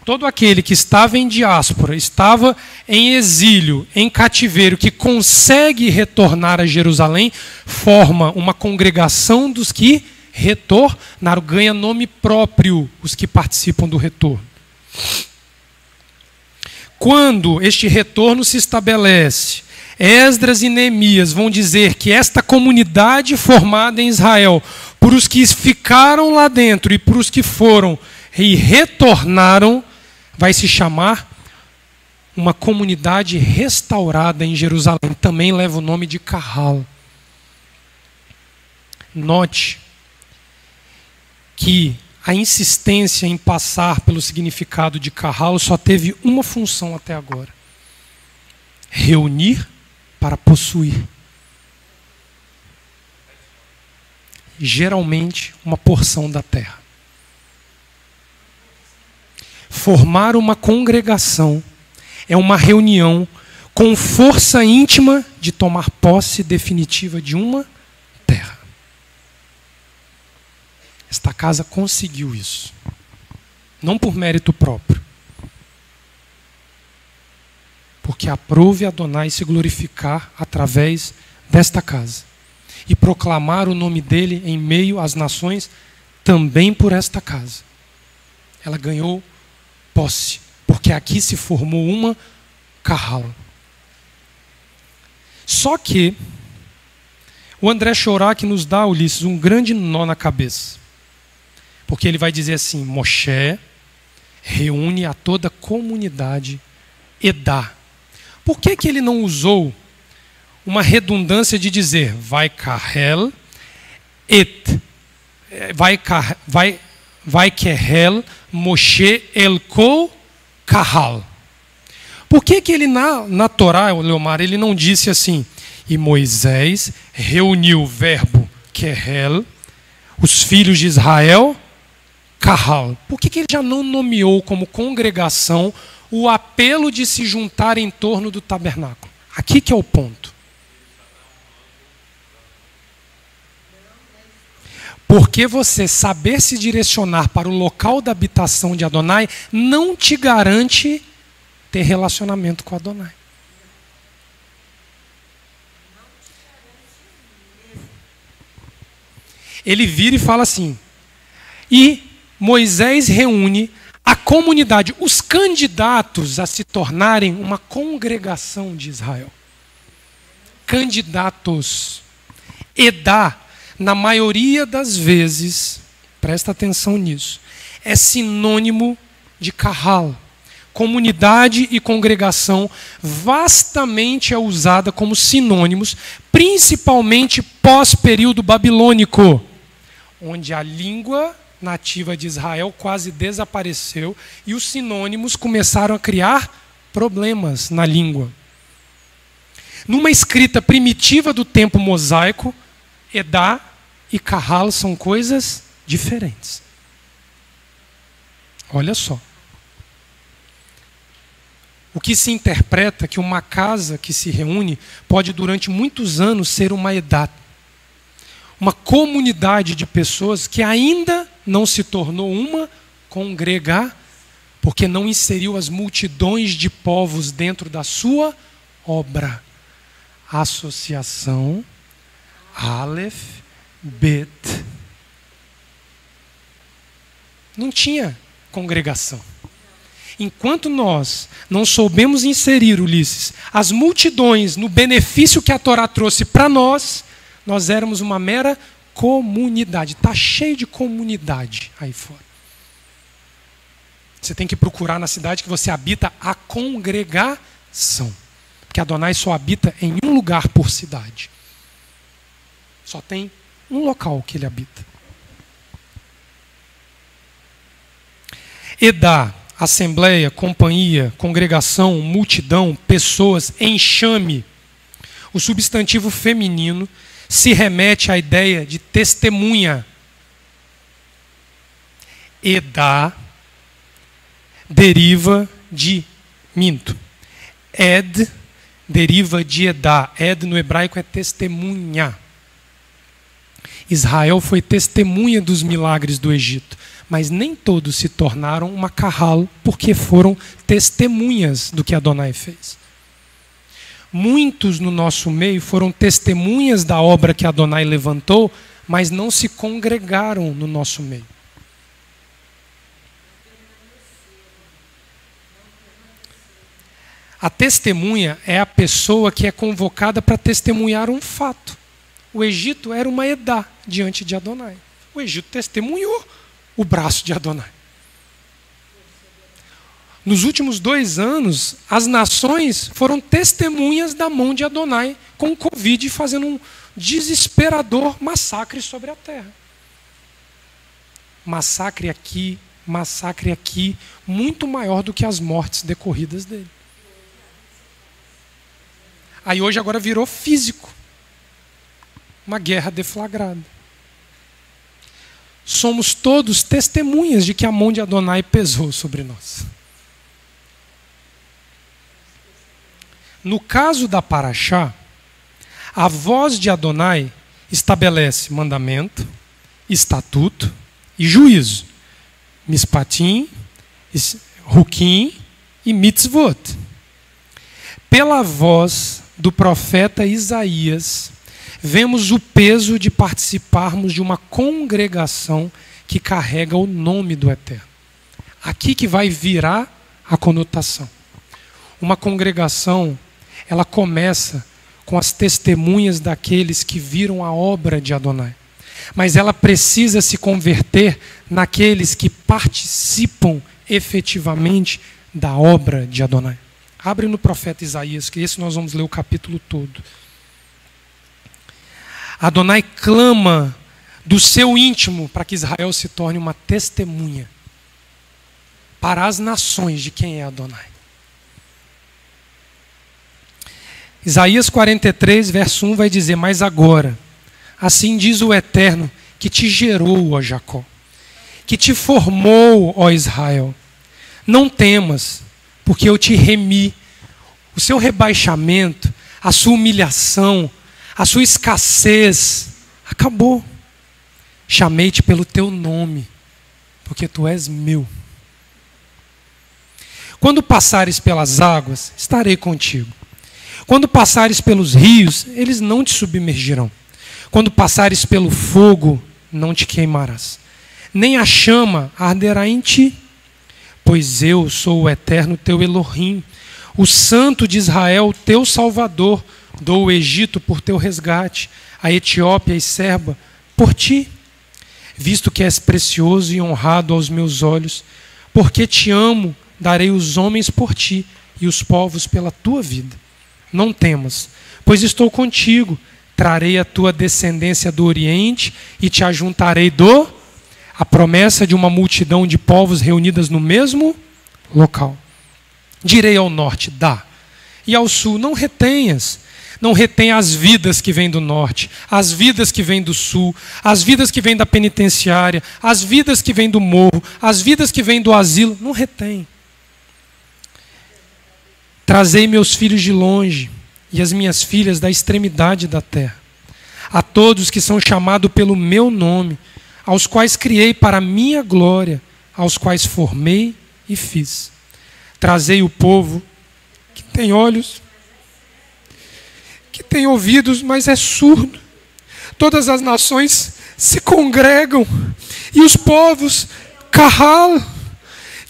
A: Todo aquele que estava em diáspora, estava em exílio, em cativeiro, que consegue retornar a Jerusalém, forma uma congregação dos que retornaram, ganha nome próprio os que participam do retorno. Quando este retorno se estabelece, Esdras e Neemias vão dizer que esta comunidade formada em Israel, por os que ficaram lá dentro e por os que foram e retornaram, vai se chamar uma comunidade restaurada em Jerusalém. Também leva o nome de Kahal. Note que a insistência em passar pelo significado de Kahal só teve uma função até agora: reunir para possuir. Geralmente, uma porção da terra. Formar uma congregação é uma reunião com força íntima de tomar posse definitiva de uma terra. Esta casa conseguiu isso. Não por mérito próprio. Porque aprove Adonai se glorificar através desta casa. E proclamar o nome dele em meio às nações também por esta casa. Ela ganhou posse, porque aqui se formou uma Kahal. Só que o André Chorak nos dá, Ulisses, um grande nó na cabeça. Porque ele vai dizer assim: Moshe reúne a toda a comunidade e dá. Por que ele não usou uma redundância de dizer Vayakhel et Vayakhel Moshe elko Kahal? Por que ele na Torá, Leomar, ele não disse assim: e Moisés reuniu o verbo Kehel, os filhos de Israel, Kahal? Por que ele já não nomeou como congregação o apelo de se juntar em torno do tabernáculo? Aqui que é o ponto. Porque você saber se direcionar para o local da habitação de Adonai não te garante ter relacionamento com Adonai. Ele vira e fala assim: e Moisés reúne a comunidade, os candidatos a se tornarem uma congregação de Israel. Candidatos. Edá, na maioria das vezes, presta atenção nisso, é sinônimo de kahal. Comunidade e congregação vastamente é usada como sinônimos, principalmente pós-período babilônico, onde a língua nativa de Israel quase desapareceu e os sinônimos começaram a criar problemas na língua. Numa escrita primitiva do tempo mosaico, Edá e Kahal são coisas diferentes. Olha só. O que se interpreta que uma casa que se reúne pode durante muitos anos ser uma Edá, uma comunidade de pessoas que ainda não se tornou uma congregação, porque não inseriu as multidões de povos dentro da sua obra. Associação, Aleph, Bet. Não tinha congregação. Enquanto nós não soubemos inserir, Ulisses, as multidões no benefício que a Torá trouxe para nós, nós éramos uma mera comunidade. Está cheio de comunidade aí fora. Você tem que procurar na cidade que você habita a congregação. Porque Adonai só habita em um lugar por cidade. Só tem um local que ele habita. Edá, assembleia, companhia, congregação, multidão, pessoas, enxame. O substantivo feminino se remete à ideia de testemunha. Edá deriva de Ed deriva de Edá. Ed no hebraico é testemunha. Israel foi testemunha dos milagres do Egito, mas nem todos se tornaram uma kahal porque foram testemunhas do que Adonai fez. Muitos no nosso meio foram testemunhas da obra que Adonai levantou, mas não se congregaram no nosso meio. A testemunha é a pessoa que é convocada para testemunhar um fato. O Egito era uma Edá diante de Adonai. O Egito testemunhou o braço de Adonai. Nos últimos 2 anos, as nações foram testemunhas da mão de Adonai com o Covid fazendo um desesperador massacre sobre a terra. Massacre aqui, muito maior do que as mortes decorridas dele. Aí hoje agora virou físico. Uma guerra deflagrada. Somos todos testemunhas de que a mão de Adonai pesou sobre nós. No caso da Parashá, a voz de Adonai estabelece mandamento, estatuto e juízo. Mispatim, Hukim e Mitzvot. Pela voz do profeta Isaías, vemos o peso de participarmos de uma congregação que carrega o nome do Eterno. Aqui que vai virar a conotação. Uma congregação, ela começa com as testemunhas daqueles que viram a obra de Adonai. Mas ela precisa se converter naqueles que participam efetivamente da obra de Adonai. Abre no profeta Isaías, que esse nós vamos ler o capítulo todo. Adonai clama do seu íntimo para que Israel se torne uma testemunha para as nações de quem é Adonai. Isaías 43, verso 1 vai dizer: mas agora, assim diz o Eterno, que te gerou, ó Jacó, que te formou, ó Israel. Não temas, porque eu te remi. O seu rebaixamento, a sua humilhação, a sua escassez, acabou. Chamei-te pelo teu nome, porque tu és meu. Quando passares pelas águas, estarei contigo. Quando passares pelos rios, eles não te submergirão. Quando passares pelo fogo, não te queimarás. Nem a chama arderá em ti. Pois eu sou o Eterno teu Elohim, o Santo de Israel, teu Salvador. Dou o Egito por teu resgate, a Etiópia e Serba por ti. visto que és precioso e honrado aos meus olhos. Porque te amo, darei os homens por ti e os povos pela tua vida. Não temas, pois estou contigo. Trarei a tua descendência do Oriente e te ajuntarei a promessa de uma multidão de povos reunidas no mesmo local. Direi ao norte, dá, e ao sul, não retenhas. Não retenha as vidas que vêm do norte, as vidas que vêm do sul, as vidas que vêm da penitenciária, as vidas que vêm do morro, as vidas que vêm do asilo. Não retém. Trazei meus filhos de longe e as minhas filhas da extremidade da terra. A todos que são chamados pelo meu nome, aos quais criei para a minha glória, aos quais formei e fiz. Trazei o povo que tem olhos, que tem ouvidos, mas é surdo. Todas as nações se congregam e os povos calam.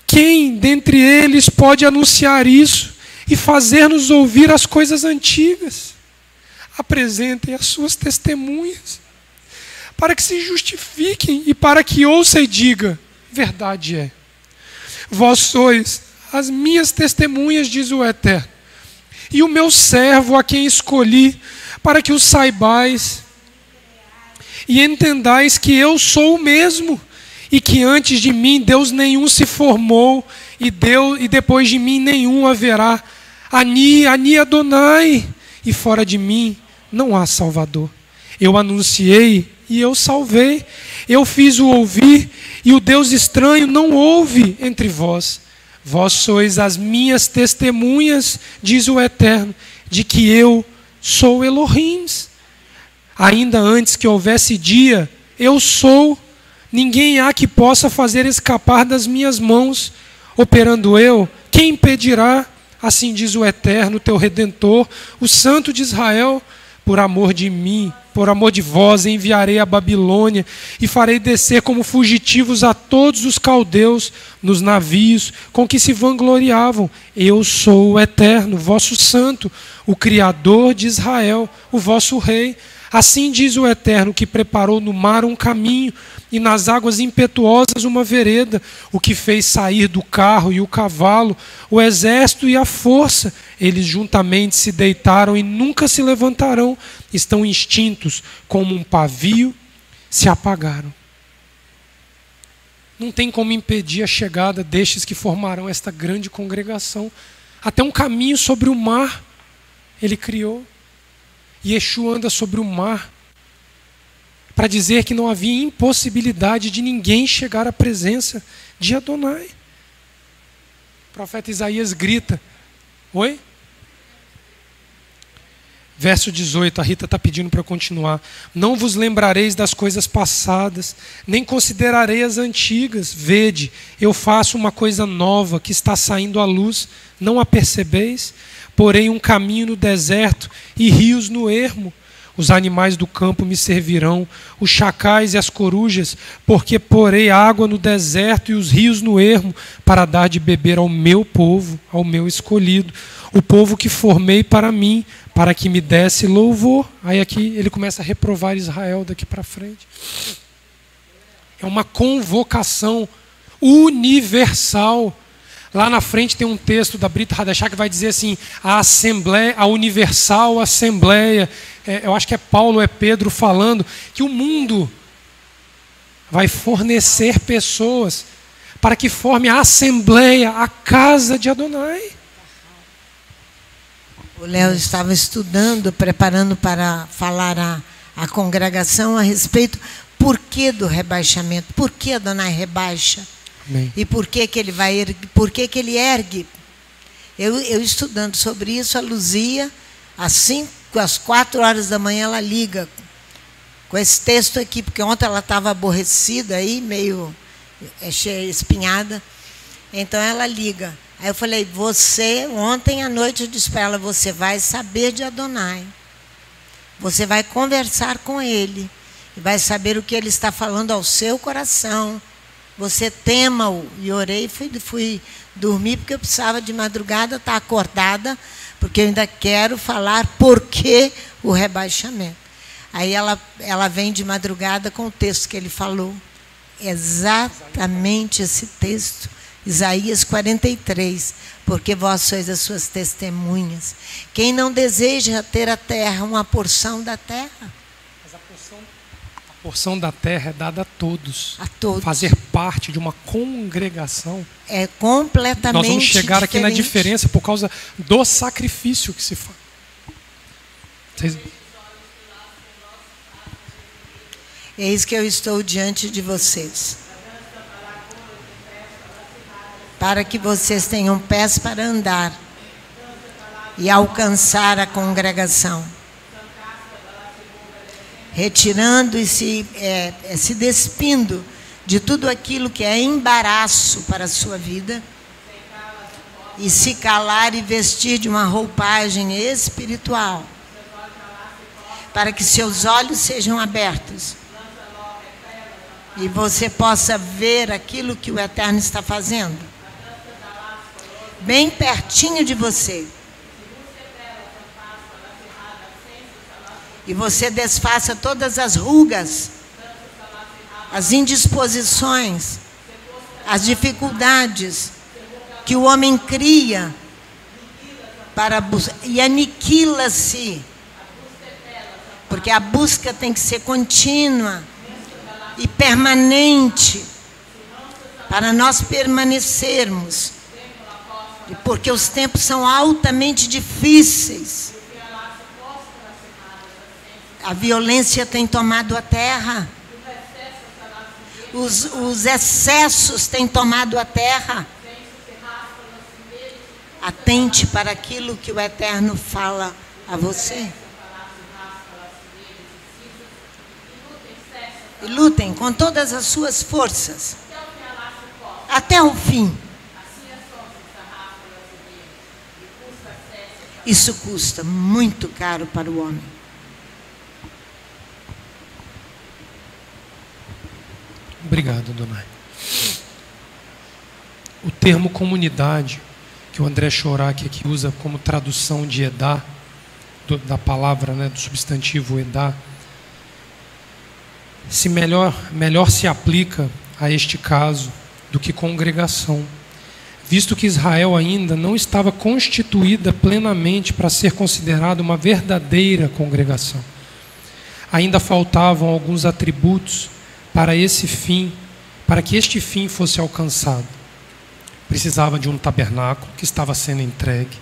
A: Quem dentre eles pode anunciar isso e fazer-nos ouvir as coisas antigas? Apresentem as suas testemunhas, para que se justifiquem e para que ouça e diga, verdade é. Vós sois as minhas testemunhas, diz o Eterno, e o meu servo a quem escolhi, para que o saibais e entendais que eu sou o mesmo, e que antes de mim Deus nenhum se formou, e depois de mim nenhum haverá. Ani Adonai, e fora de mim não há Salvador. Eu anunciei e eu salvei, eu fiz o ouvir, e o Deus estranho não ouve entre vós. Vós sois as minhas testemunhas, diz o Eterno, de que eu sou Elohim. Ainda antes que houvesse dia, eu sou. Ninguém há que possa fazer escapar das minhas mãos. Operando eu, quem impedirá? Assim diz o Eterno, teu Redentor, o Santo de Israel. Por amor de mim, por amor de vós, enviarei a Babilônia e farei descer como fugitivos a todos os caldeus nos navios com que se vangloriavam. Eu sou o Eterno, vosso Santo, o Criador de Israel, o vosso Rei. Assim diz o Eterno, que preparou no mar um caminho e nas águas impetuosas uma vereda, o que fez sair do carro e o cavalo, o exército e a força. Eles juntamente se deitaram e nunca se levantarão, estão extintos como um pavio, se apagaram. Não tem como impedir a chegada destes que formarão esta grande congregação. Até um caminho sobre o mar ele criou. E Yeshua anda sobre o mar para dizer que não havia impossibilidade de ninguém chegar à presença de Adonai. O profeta Isaías grita, oi? Verso 18, a Rita está pedindo para continuar. Não vos lembrareis das coisas passadas, nem considerarei as antigas. Vede, eu faço uma coisa nova que está saindo à luz, não a percebeis? Porém um caminho no deserto e rios no ermo. Os animais do campo me servirão, os chacais e as corujas, porque porei água no deserto e os rios no ermo, para dar de beber ao meu povo, ao meu escolhido, o povo que formei para mim, para que me desse louvor. Aí aqui ele começa a reprovar Israel daqui para frente. É uma convocação universal. Lá na frente tem um texto da Brit Hadashah que vai dizer assim, a assembleia, a universal assembleia, eu acho que é Paulo ou é Pedro falando, que o mundo vai fornecer pessoas para que forme a assembleia, a casa de Adonai.
B: O Léo estava estudando, preparando para falar à congregação a respeito por que do rebaixamento, por que Adonai rebaixa.
A: Amém.
B: E por que ele vai erguer, por que ele ergue? Eu estudando sobre isso, a Luzia, às 4 horas da manhã, ela liga com esse texto aqui, porque ontem ela estava aborrecida aí, meio cheia, espinhada. Então ela liga. Aí eu falei, ontem à noite eu disse para ela, você vai saber de Adonai. Você vai conversar com ele. E vai saber o que ele está falando ao seu coração. Você tema-o. E orei e fui dormir, porque eu precisava de madrugada estar acordada, porque eu ainda quero falar por que o rebaixamento. Aí ela vem de madrugada com o texto que ele falou. Exatamente esse texto, Isaías 43, porque vós sois as suas testemunhas. Quem não deseja ter a terra, uma porção da terra?
A: Mas a porção da terra é dada a todos.
B: A todos.
A: Fazer parte de uma congregação.
B: É completamente
A: Nós vamos chegar
B: diferente.
A: aqui na diferença por causa do sacrifício que se faz.
B: Eis que eu estou diante de vocês, para que vocês tenham pés para andar e alcançar a congregação, retirando e se despindo de tudo aquilo que é embaraço para a sua vida, e se calar e vestir de uma roupagem espiritual, para que seus olhos sejam abertos e você possa ver aquilo que o Eterno está fazendo, bem pertinho de você. E você desfaça todas as rugas, as indisposições, as dificuldades que o homem cria para e aniquila-se. Porque a busca tem que ser contínua e permanente, para nós permanecermos, porque os tempos são altamente difíceis. A violência tem tomado a terra, os excessos têm tomado a terra. Atente para aquilo que o Eterno fala a você. E lutem com todas as suas forças, até o fim. Isso custa muito caro para o homem.
A: Obrigado, Dona. O termo comunidade, que o André Chorak aqui usa como tradução de Edá, da palavra, né, do substantivo Edá, melhor se aplica a este caso do que congregação, visto que Israel ainda não estava constituída plenamente para ser considerada uma verdadeira congregação. Ainda faltavam alguns atributos para esse fim, para que este fim fosse alcançado. Precisava de um tabernáculo que estava sendo entregue,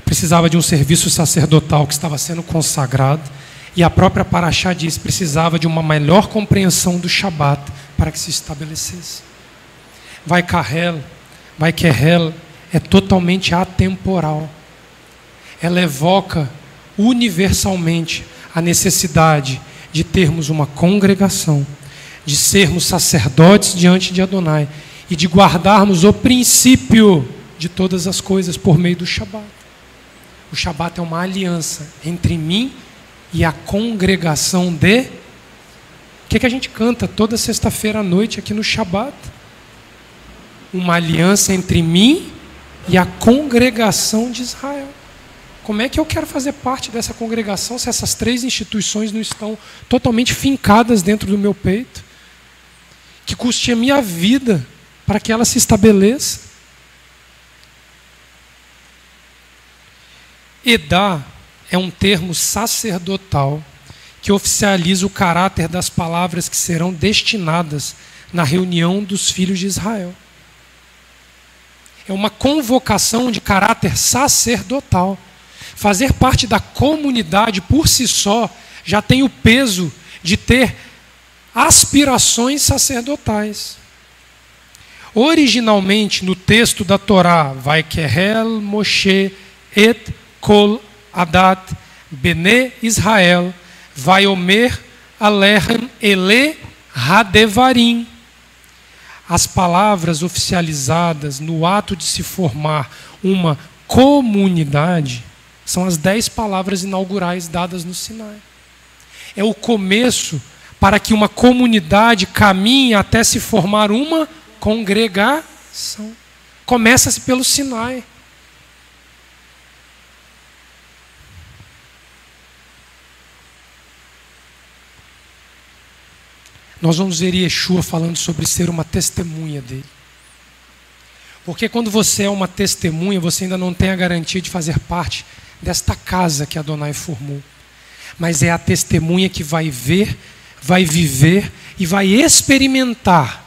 A: precisava de um serviço sacerdotal que estava sendo consagrado, e a própria Parashá diz, precisava de uma melhor compreensão do Shabat para que se estabelecesse. Vai Kerel é totalmente atemporal. Ela evoca universalmente a necessidade de termos uma congregação, de sermos sacerdotes diante de Adonai e de guardarmos o princípio de todas as coisas por meio do Shabat. O Shabat é uma aliança entre mim e a congregação de... O que a gente canta toda sexta-feira à noite aqui no Shabat? Uma aliança entre mim e a congregação de Israel. Como é que eu quero fazer parte dessa congregação se essas três instituições não estão totalmente fincadas dentro do meu peito? Que custe a minha vida para que ela se estabeleça. Edá é um termo sacerdotal que oficializa o caráter das palavras que serão destinadas na reunião dos filhos de Israel. É uma convocação de caráter sacerdotal. Fazer parte da comunidade por si só já tem o peso de ter aspirações sacerdotais. Originalmente, no texto da Torá, Vaikerel Moshe et Kol Adat Bene Israel Vaiomer Alehem Ele Hadevarim. As palavras oficializadas no ato de se formar uma comunidade são as 10 palavras inaugurais dadas no Sinai. É o começo para que uma comunidade caminhe até se formar uma congregação. Começa-se pelo Sinai. nós vamos ver Yeshua falando sobre ser uma testemunha dele. Porque quando você é uma testemunha, você ainda não tem a garantia de fazer parte desta casa que Adonai formou. Mas é a testemunha que vai ver, vai viver e vai experimentar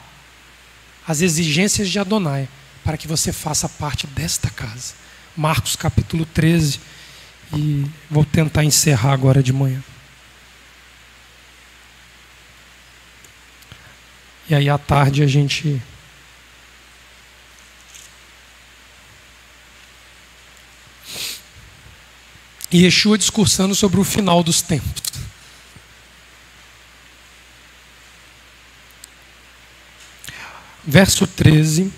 A: as exigências de Adonai para que você faça parte desta casa. Marcos capítulo 13. E vou tentar encerrar agora de manhã. E aí à tarde a gente... E Yeshua discursando sobre o final dos tempos. Verso 13,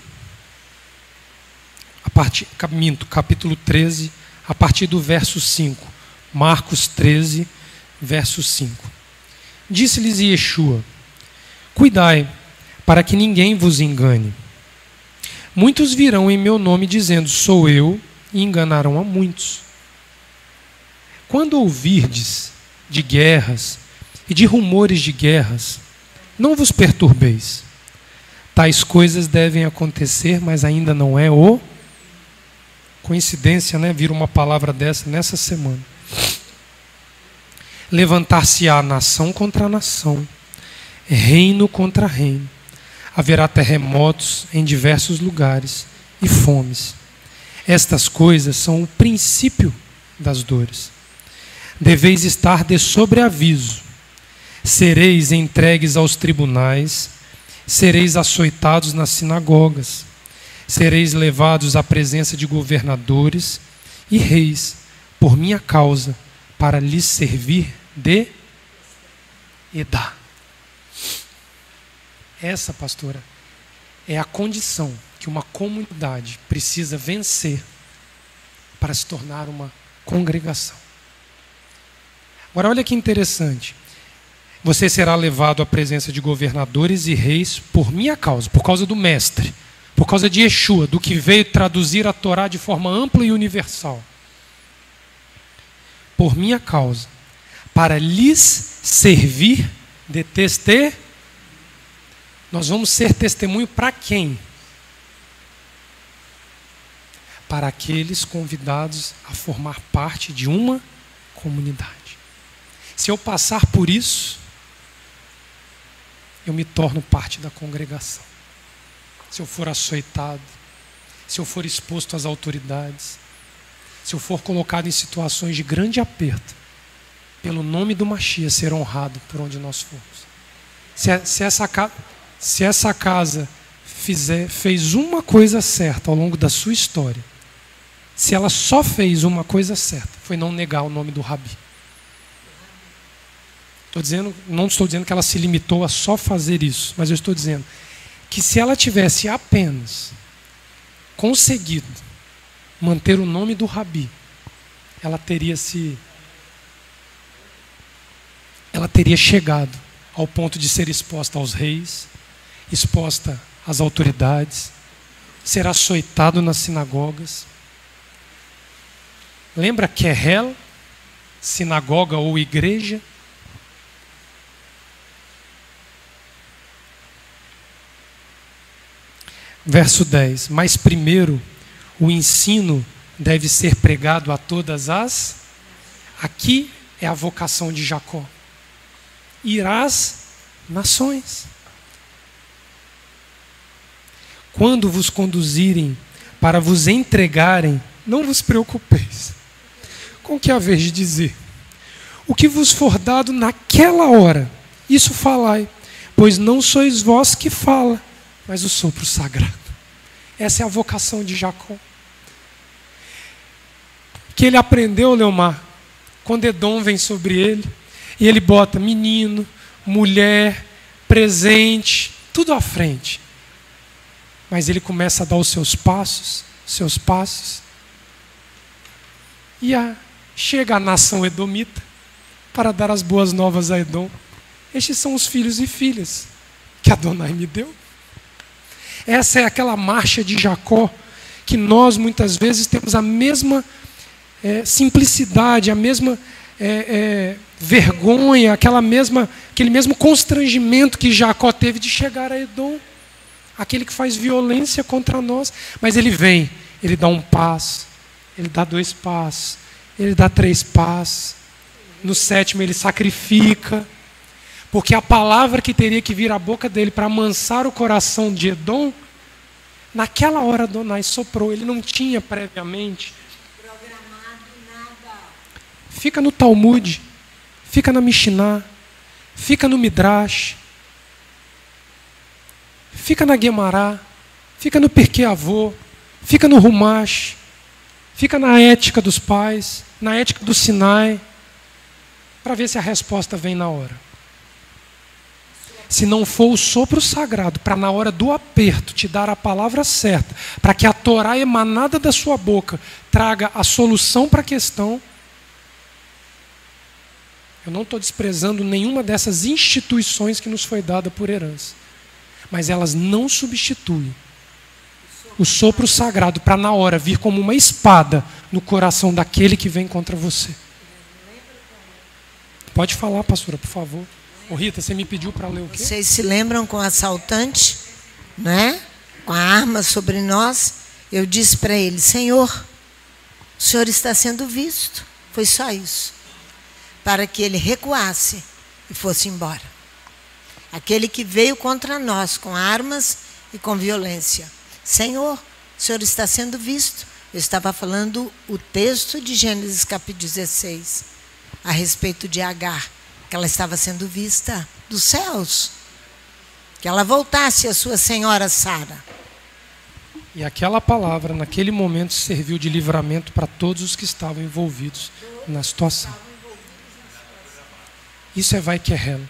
A: capítulo 13, a partir do verso 5. Marcos 13, verso 5. Disse-lhes Yeshua: cuidai, para que ninguém vos engane. Muitos virão em meu nome dizendo, sou eu, e enganarão a muitos. Quando ouvirdes de guerras e de rumores de guerras, não vos perturbeis. Tais coisas devem acontecer, mas ainda não é o... Coincidência, né? Vir uma palavra dessa nessa semana. Levantar-se-á nação contra nação, reino contra reino. Haverá terremotos em diversos lugares e fomes. Estas coisas são o princípio das dores. Deveis estar de sobreaviso. Sereis entregues aos tribunais, sereis açoitados nas sinagogas, sereis levados à presença de governadores e reis, por minha causa, para lhes servir de edá. Essa, pastora, é a condição que uma comunidade precisa vencer para se tornar uma congregação. Agora olha que interessante. Você será levado à presença de governadores e reis por minha causa, por causa do mestre, por causa de Yeshua, do que veio traduzir a Torá de forma ampla e universal. Por minha causa, para lhes servir de testemunho. Nós vamos ser testemunho para quem? Para aqueles convidados a formar parte de uma comunidade. Se eu passar por isso, eu me torno parte da congregação. Se eu for açoitado, se eu for exposto às autoridades, se eu for colocado em situações de grande aperto, pelo nome do Mashiach ser honrado por onde nós formos. Se essa casa fez uma coisa certa ao longo da sua história, se ela só fez uma coisa certa, foi não negar o nome do Rabi. Não estou dizendo que ela se limitou a só fazer isso, mas eu estou dizendo que se ela tivesse apenas conseguido manter o nome do Rabi, ela teria chegado ao ponto de ser exposta aos reis, exposta às autoridades, ser açoitado nas sinagogas. Lembra Kerel, sinagoga ou igreja? Verso 10. Mas primeiro, o ensino deve ser pregado a todas as... Aqui é a vocação de Jacó. Ir às nações. Quando vos conduzirem para vos entregarem, não vos preocupeis com o que haver de dizer. O que vos for dado naquela hora, isso falai, pois não sois vós que fala, mas o sopro sagrado. Essa é a vocação de Jacó. Que ele aprendeu, Leomar, quando Edom vem sobre ele, e ele bota menino, mulher, presente, tudo à frente. Mas ele começa a dar os seus passos, e chega a nação edomita para dar as boas novas a Edom. Estes são os filhos e filhas que Adonai me deu. Essa é aquela marcha de Jacó que nós muitas vezes temos a mesma simplicidade, a mesma vergonha, aquele mesmo constrangimento que Jacó teve de chegar a Edom. Aquele que faz violência contra nós. Mas ele vem, ele dá um passo, ele dá 2 passos, ele dá 3 passos. No 7º ele sacrifica. Porque a palavra que teria que vir à boca dele para amansar o coração de Edom, naquela hora Adonai soprou. Ele não tinha previamente programado nada. Fica no Talmud, fica na Mishnah, fica no Midrash, fica na Guemará, fica no Pirkei Avô, fica no Rumash, fica na ética dos pais, na ética do Sinai, para ver se a resposta vem na hora. Se não for o sopro sagrado, para na hora do aperto te dar a palavra certa, para que a Torá emanada da sua boca traga a solução para a questão. Eu não estou desprezando nenhuma dessas instituições que nos foi dada por herança. Mas elas não substituem o sopro sagrado para na hora vir como uma espada no coração daquele que vem contra você. Pode falar, pastora, por favor. Ô Rita, você me pediu para ler o quê?
B: Vocês se lembram com o assaltante, né? Com a arma sobre nós? Eu disse para ele: Senhor, o Senhor está sendo visto. Foi só isso. Para que ele recuasse e fosse embora. Aquele que veio contra nós com armas e com violência. Senhor, o Senhor está sendo visto. Eu estava falando o texto de Gênesis capítulo 16, a respeito de Agar, que ela estava sendo vista dos céus. Que ela voltasse à sua senhora Sara.
A: E aquela palavra, naquele momento, serviu de livramento para todos os que estavam envolvidos na situação. Isso é Vai-Querel.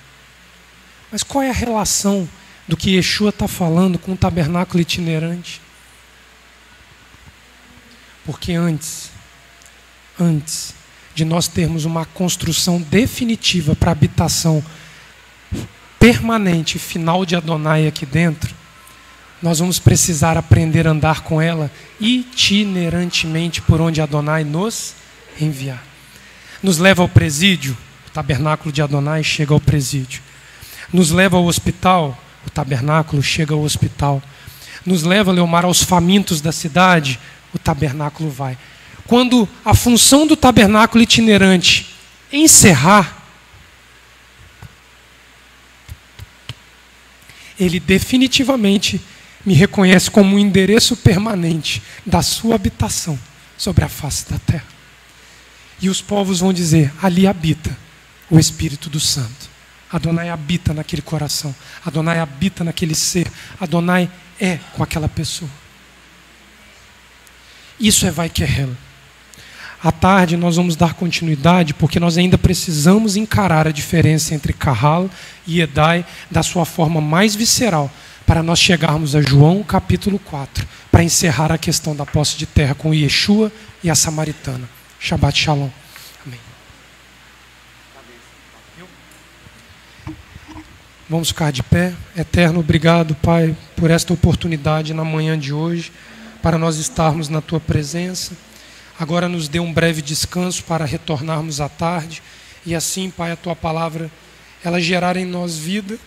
A: Mas qual é a relação do que Yeshua está falando com o tabernáculo itinerante? Porque antes de nós termos uma construção definitiva para habitação permanente, final de Adonai aqui dentro, nós vamos precisar aprender a andar com ela itinerantemente por onde Adonai nos enviar. Nos leva ao presídio, o tabernáculo de Adonai chega ao presídio. Nos leva ao hospital, o tabernáculo chega ao hospital. Nos leva, Leomar, aos famintos da cidade, o tabernáculo vai. Quando a função do tabernáculo itinerante encerrar, ele definitivamente me reconhece como um endereço permanente da sua habitação sobre a face da terra. E os povos vão dizer: ali habita o Espírito do Santo. Adonai habita naquele coração. Adonai habita naquele ser. Adonai é com aquela pessoa. Isso é Vai-Querel. À tarde nós vamos dar continuidade, porque nós ainda precisamos encarar a diferença entre Kahal e Edai da sua forma mais visceral, para nós chegarmos a João capítulo 4, para encerrar a questão da posse de terra com Yeshua e a samaritana. Shabbat Shalom. Amém. Vamos ficar de pé. Eterno, obrigado, Pai, por esta oportunidade na manhã de hoje, para nós estarmos na Tua presença. Agora nos dê um breve descanso para retornarmos à tarde. E assim, Pai, a Tua palavra, ela gerar em nós vida.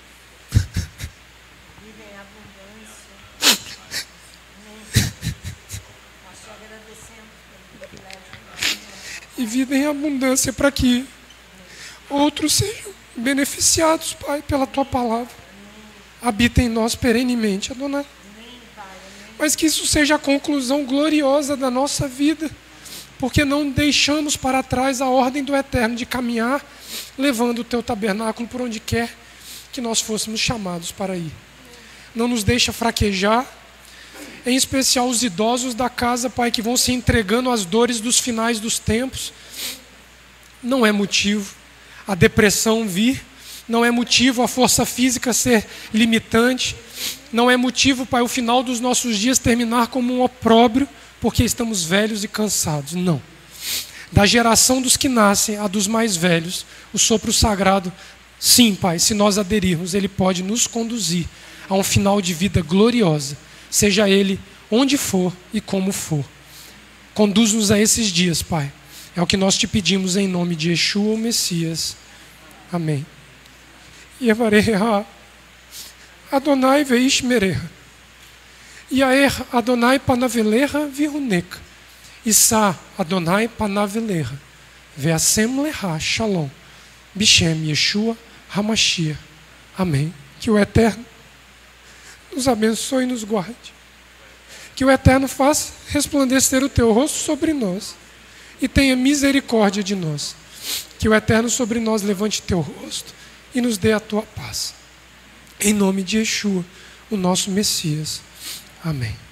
A: E vida em abundância para que outros sejam beneficiados, Pai, pela Tua palavra. Habita em nós perenemente, Adonai. Mas que isso seja a conclusão gloriosa da nossa vida, porque não deixamos para trás a ordem do Eterno de caminhar, levando o Teu tabernáculo por onde quer que nós fôssemos chamados para ir. Não nos deixa fraquejar, em especial os idosos da casa, Pai, que vão se entregando às dores dos finais dos tempos. Não é motivo a depressão vir, não é motivo a força física ser limitante, não é motivo, Pai, o final dos nossos dias terminar como um opróbrio, porque estamos velhos e cansados. Não. Da geração dos que nascem a dos mais velhos, o sopro sagrado, sim, Pai, se nós aderirmos, ele pode nos conduzir a um final de vida gloriosa, seja ele onde for e como for. Conduz-nos a esses dias, Pai. É o que nós te pedimos em nome de Yeshua, o Messias. Amém. Yevareha Adonai veishmereha. Yair Adonai panaveleha viruneka. Issa Adonai panaveleha. Veasem leha shalom. Bishem Yeshua Hamashia. Amém. Que o Eterno nos abençoe e nos guarde. Que o Eterno faça resplandecer o teu rosto sobre nós e tenha misericórdia de nós. Que o Eterno sobre nós levante teu rosto e nos dê a tua paz. Em nome de Yeshua, o nosso Messias. Amém.